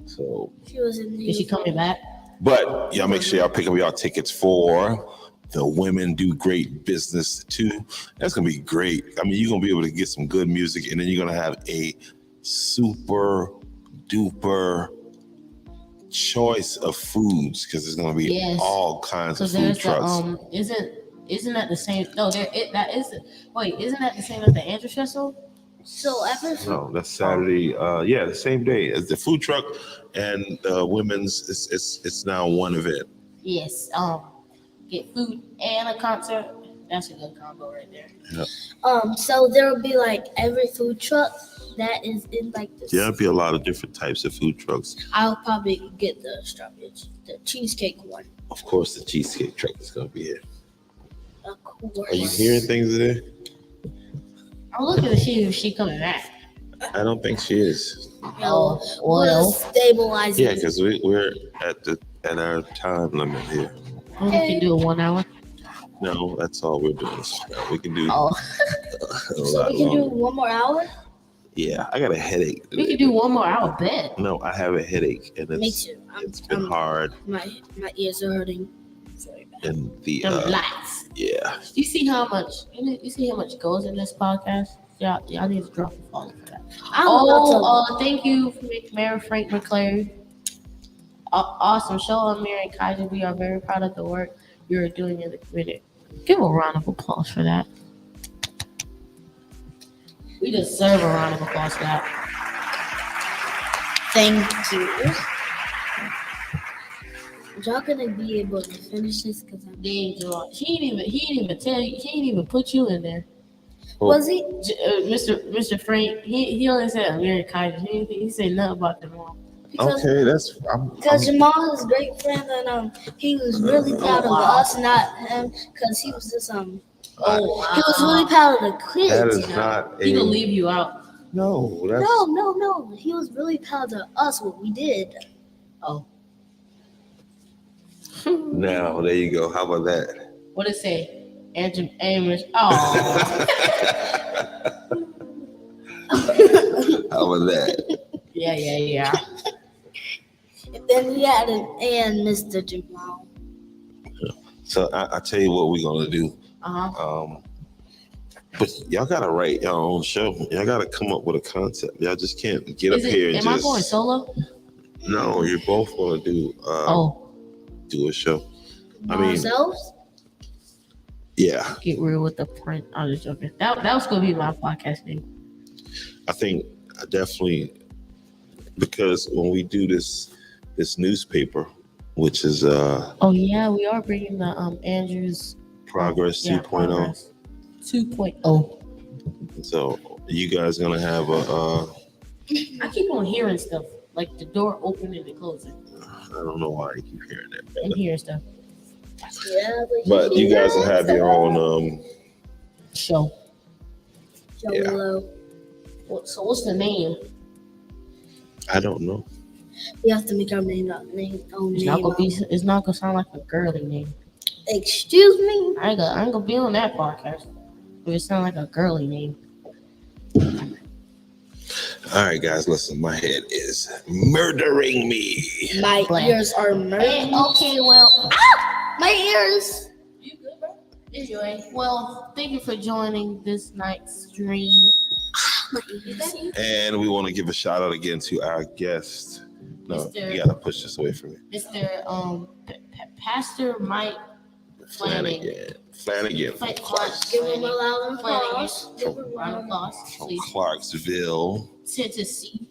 So, She was in Is she coming back? but y'all make sure y'all pick up y'all tickets for the Women Do Great Business 2. That's going to be great. I mean, you're going to be able to get some good music, and then you're going to have a super duper choice of foods because there's going to be all kinds of food trucks. Isn't that the same? No, isn't that the same as the Andrews Festival? So No, that's Saturday. The same day as the food truck and women's. It's now one event. Yes. Get food and a concert. That's a good combo right there. Yeah. So there will be like every food truck that is in like this. There'll be a lot of different types of food trucks. I'll probably get the cheesecake one. Of course, the cheesecake truck is going to be here. Of course. Are you hearing things today? I'm looking to see if she coming back. I don't think she is. Oh, We'll well. stabilize Yeah, it. because we're at our time limit here. We can do it 1 hour. No, that's all we're doing. We can do Oh, a So lot we can do longer. 1 more hour? Yeah, I got a headache. we can do 1 more hour. Bet. No, I have a headache, and Me it's too. been hard. My ears are hurting. Very bad. And the Relax. yeah, You see how much goes in this podcast? Y'all need to drop a follow for that. Thank you, Mayor Frank McClary. Awesome show, Amir and Kajah. We are very proud of the work you're doing in the community. Give a round of applause for that. We deserve a round of applause for that. Thank you. Y'all gonna be able to finish this? Cause I'm... He didn't even tell you. He didn't even put you in there. Was he? Mr. Frank, he only said Amir and Kajah. He said nothing about them all. Okay, that's Because Jamal is a great friend, and he was really proud of us, not him, because he was just he was really proud of the kids. that is not He a gonna leave you out. no. That's No. He was really proud of us what we did. Oh, now there you go. How about that? what it say? Andrew Amos. Oh, How about that? yeah. And then he had and Mr. Jamal. So I tell you what we're gonna do. But y'all gotta write your own show. Y'all gotta come up with a concept. Y'all just can't get up here and Am just. I going solo? No, you're both gonna do do a show. I mean, Ourselves? yeah. Get real with the print. I was joking. That was gonna be my podcast name. I think I definitely, because when we do this newspaper, which is Oh yeah, we are bringing the Andrews Progress 2.0. Progress 2.0. So you guys gonna have a I keep on hearing stuff like the door opening and closing I don't know why I keep hearing that, and hearing stuff. Yeah, but you guys will have your own Show. Jolo. So what's the name? I don't know. We have to make our name own It's name. It's not gonna sound like a girly name. Excuse me? I ain't gonna be on that podcast. If it sound like a girly name. All right, guys, listen. My head is murdering me. My Black. ears are murdered. Okay, well. My ears. You good, bro? Anyway, well, thank you for joining this night's stream. And we want to give a shout out again to our guest. No, Mr. you gotta push this away from me. Mr. Pastor Mike Flanagan. Flanagan. Give him a loud applause. Flanagan. Give him a Round of loud applause, From please. Clarksville, Tennessee.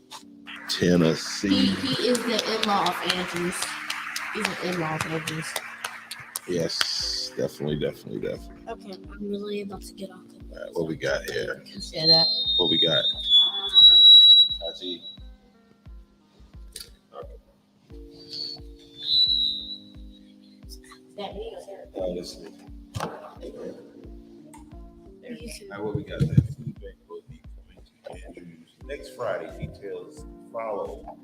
Tennessee. He is the in-law of Andrews. He's an in-law of Andrews. Yes, definitely. Okay, I'm really about to get off the All right, what we got here? You said that. What we got? Kaji. That me or Sarah? Oh, this is me. All You can- right, what we got? That food bank will be coming to Andrews next Friday. Details follow.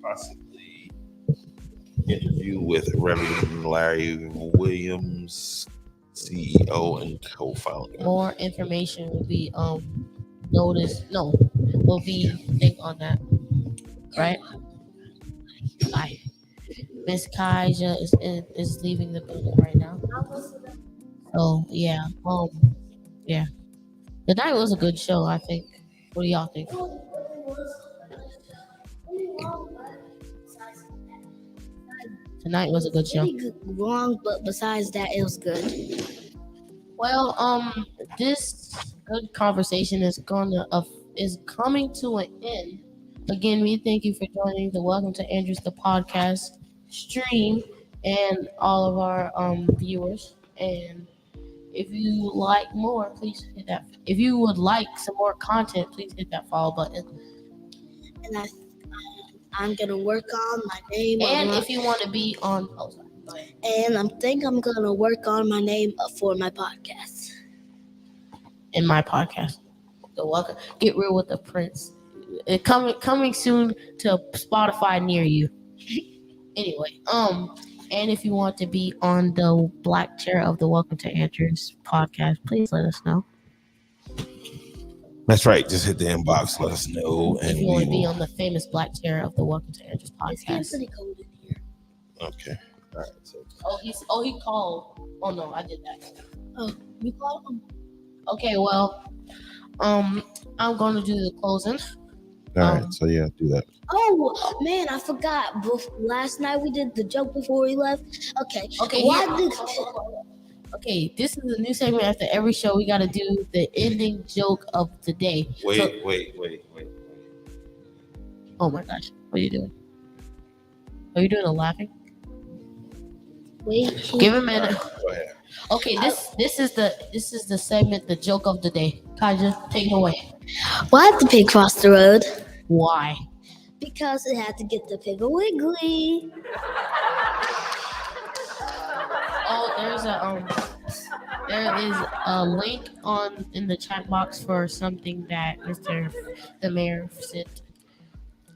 Possibly interview with Reverend Larry Williams, CEO and co-founder. More information will be will be thing on that. Right? Bye. Miss Kajah is leaving the building right now. So yeah. Yeah. The night was a good show, I think. What do y'all think? Tonight was a good show. Pretty wrong, but besides that, it was good. Well, this good conversation is coming to an end. Again, we thank you for joining the Welcome to Andrews the podcast stream and all of our viewers. And if you like more, please hit that. If you would like some more content, please hit that follow button. And I'm gonna work on my name. And if you want to be on, go ahead. And I think I'm gonna work on my name for my podcast. In my podcast, the Welcome Get Real with the Prince. It coming soon to Spotify near you. Anyway, and if you want to be on the black chair of the Welcome to Andrews podcast, please let us know. That's right. Just hit the inbox. Let us know, and If you we want to be will. on the famous black chair of the Welcome to Andrews It's getting podcast. pretty cold in here. Okay. All right. So He called. Oh no, I did that. Oh, you called him? Okay, well, I'm going to do the closing. all right. So yeah, do that. Oh man, I forgot. Last night we did the joke before we left. Okay. Okay, Okay, this is a new segment. After every show, we got to do the ending joke of the day. Wait. Oh my gosh. What are you doing? Are you doing a laughing? Wait. Give him a minute. Go ahead. Okay, this is the segment, the joke of the day. Kajah, take it away. Why did the pig cross the road? Why? Because it had to get the Piggly Wiggly. Oh, there is a link in the chat box for something that the mayor sent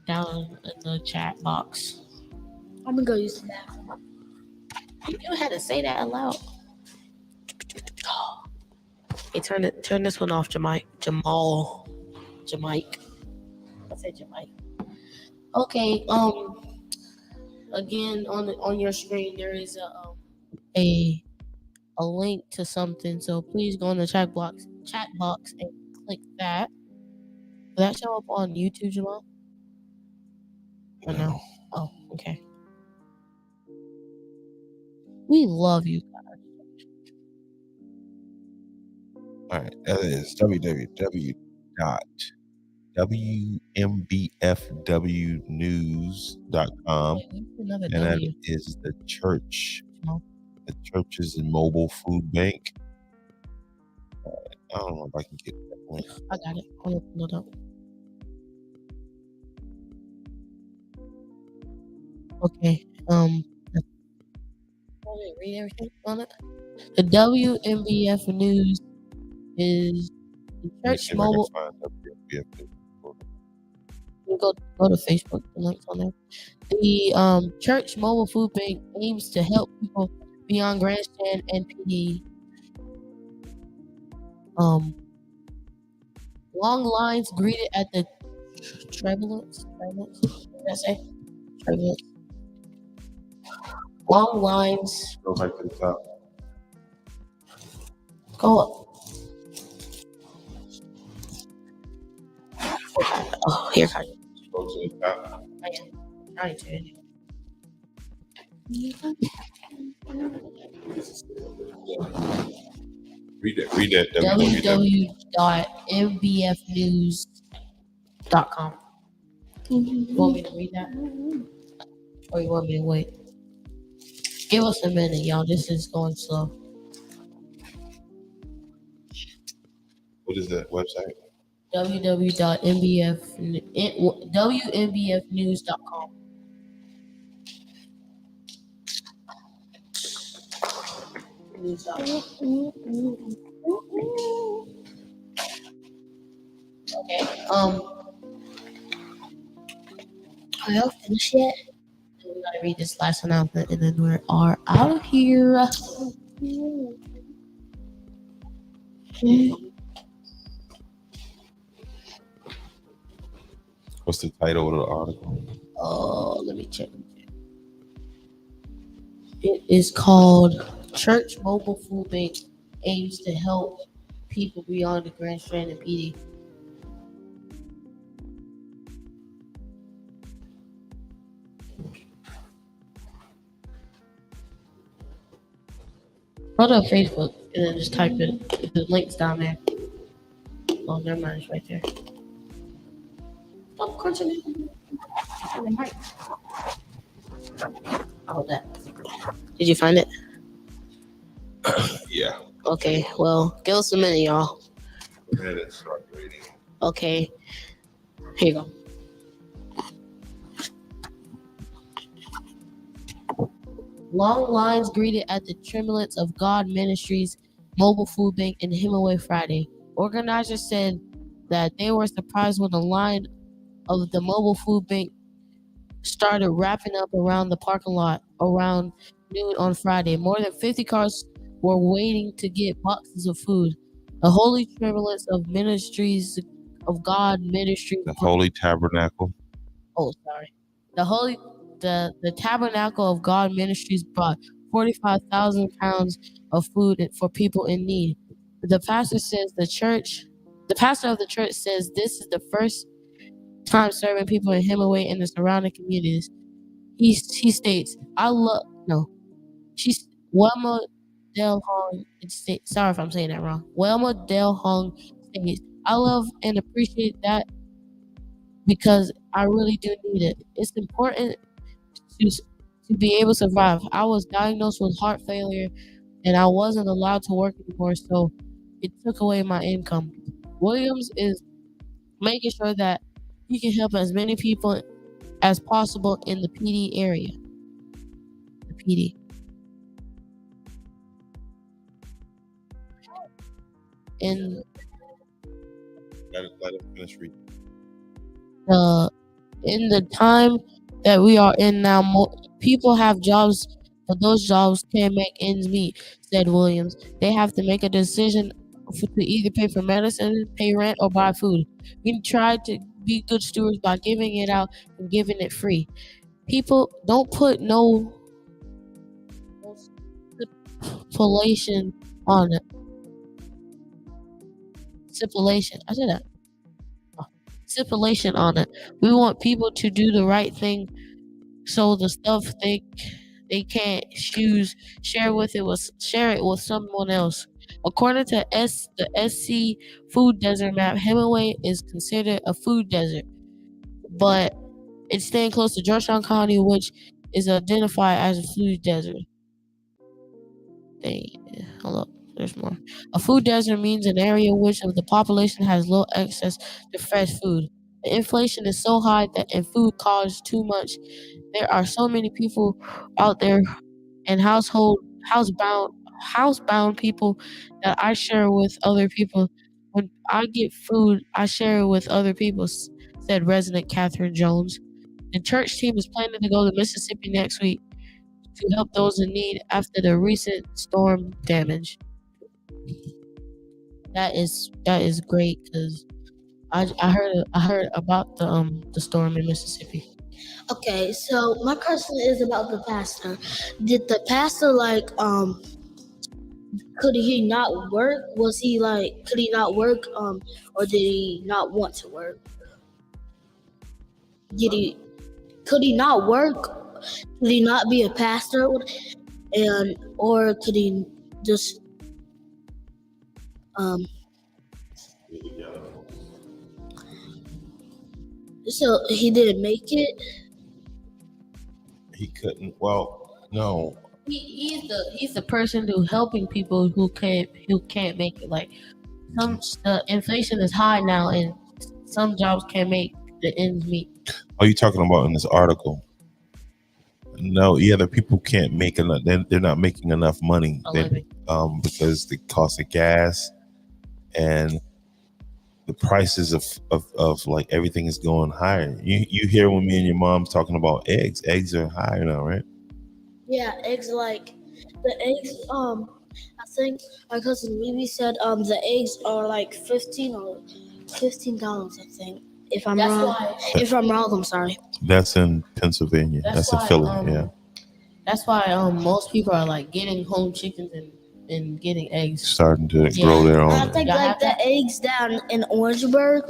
down in the chat box. I'm gonna go use the bathroom. You had to say that aloud. Hey, turn this one off, Jamike. I said Jamike. Okay. Again, on your screen there is a link to something. So please go in the chat box and click that. Will that show up on YouTube, Jamal? Or no? Oh, okay. We love you guys. All right, that is www.wmbfwnews.com, Another and that W. is the church. No. The church's mobile food bank. I don't know if I can get that link. I got it. I'll open it up. Okay. Read everything on it. The WMBF News is the church mobile. Go to Facebook. The link's on there. The church mobile food bank aims to help people beyond Grandstand and PD. Long lines greeted at the Trebulance. What did I say? Trebulance. Long lines. Go back to the top. Go up. Oh, here, Kajah. Go to the top. I am trying to. Read that. www.mbfnews.com. You want me to read that? Or you want me to wait? Give us a minute, y'all. This is going slow. What is that website? www.wmbfnews.com. Okay. Are y'all finished yet? We gotta read this last announcement and then we are out of here. What's the title of the article? Oh, let me check. It is called Church Mobile Food Bank Aims to Help People Beyond the Grand Strand and PD. Go to Facebook and then just type it. The link's down there. Oh, never mind. It's right there. Stop crunching it. On the mic. Oh, that. Did you find it? Yeah. Okay, well, give us a minute, y'all. Go ahead and start reading. Okay. Here you go. Long lines greeted at the Tremblance of God Ministries mobile food bank in Hemingway Friday. Organizers said that they were surprised when the line of the mobile food bank started wrapping up around the parking lot around noon on Friday. More than 50 cars were waiting to get boxes of food. The Holy Tremblance of Ministries of God Ministry. The Holy Tabernacle. Oh, sorry. The Tabernacle of God Ministries brought 45,000 pounds of food for people in need. The pastor of the church says this is the first time serving people in Hemingway and the surrounding communities. He states, Wilma Del Hong, sorry if I'm saying that wrong. Wilma Del Hong states, I love and appreciate that because I really do need it. It's important to be able to survive. I was diagnosed with heart failure and I wasn't allowed to work anymore, so it took away my income. Williams is making sure that he can help as many people as possible in the PD area. The PD. In Let him finish reading. in the time that we are in now, people have jobs, but those jobs can't make ends meet, said Williams. They have to make a decision to either pay for medicine, pay rent, or buy food. We try to be good stewards by giving it out and giving it free. People don't put no stipulation on it. Stipulation. I said that. Stipulation on it. We want people to do the right thing, so the stuff they can't choose, share it with someone else. According to the SC Food Desert map, Hemingway is considered a food desert, but it's staying close to Georgetown County, which is identified as a food desert. Hold up. There's more. A food desert means an area in which the population has low access to fresh food. The inflation is so high and food costs too much. There are so many people out there and housebound people that I share with other people. When I get food, I share it with other people, said resident Catherine Jones. The church team is planning to go to Mississippi next week to help those in need after the recent storm damage. That is great because I heard about the storm in Mississippi. Okay, so my question is about the pastor. Did the pastor could he not work? Could he not work or did he not want to work? Could he not work? Could he not be a pastor? Or could he just so he didn't make it? He couldn't. Well, no. He's the person who helping people who can't make it. Like the inflation is high now, and some jobs can't make the ends meet. Are you talking about in this article? No, yeah, the people can't make enough. They're not making enough money. Because the cost of gas and the prices of like everything is going higher. You hear when me and your mom's talking about eggs. Eggs are higher now, right? Yeah, eggs I think my cousin Mimi said the eggs are like $15, I think. If I'm wrong, I'm sorry. That's in Pennsylvania. That's in Philly, yeah. That's why most people are like getting home chickens and getting eggs. Starting to grow their own. I think the eggs down in Orangeburg,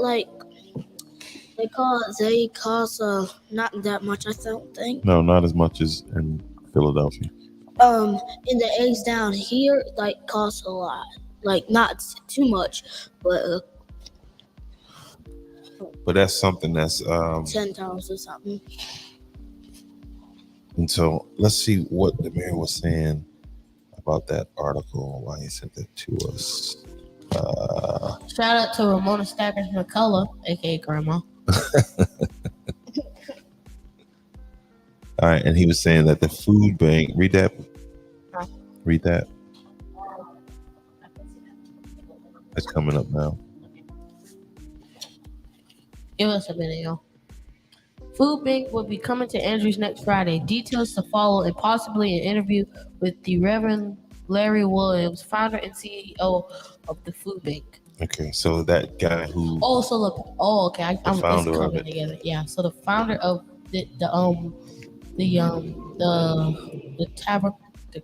they cost not that much, I don't think. No, not as much as in Philadelphia. And the eggs down here cost a lot. Not too much, but that's something that's $10 or something. And so let's see what the mayor was saying about that article, why he sent that to us. Shout out to Ramona Stackers McCullough, aka Grandma. All right, and he was saying that the food bank, read that. That's coming up now. Give us a minute, y'all. Food Bank will be coming to Andrews next Friday. Details to follow and possibly an interview with the Reverend Larry Williams, founder and CEO of the Food Bank. Okay, so that guy who... okay. I'm coming together. Yeah, so the founder of the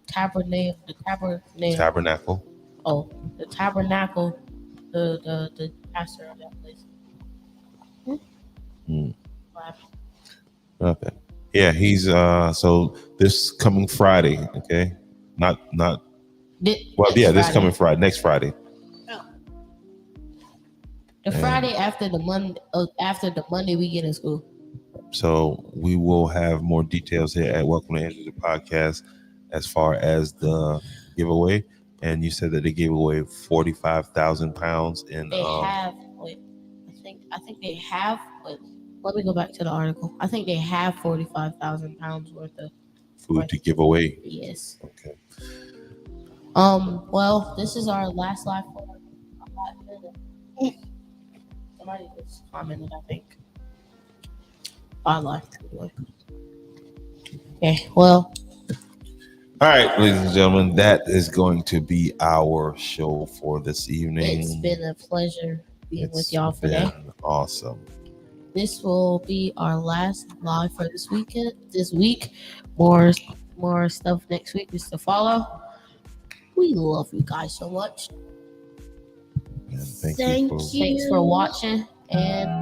Tabernacle. Oh, the Tabernacle, the pastor of that place. Okay. Yeah, he's so this coming Friday, okay? This coming Friday, next Friday. Oh. The And Friday after the Monday we get in school. so we will have more details here at Welcome to Answer the Podcast as far as the giveaway. And you said that they gave away 45,000 pounds in They have. Wait, I think they have. Wait, let me go back to the article. I think they have 45,000 pounds worth of food to give away. Yes. Okay. Well, this is our last live for 5 minutes. Somebody just commented, I think. I liked it. Okay, well. All right, ladies and gentlemen, that is going to be our show for this evening. It's been a pleasure being with y'all today. Awesome. This will be our last live for this week. More stuff next week is to follow. We love you guys so much. And thank Thank you. you. Thanks for watching, and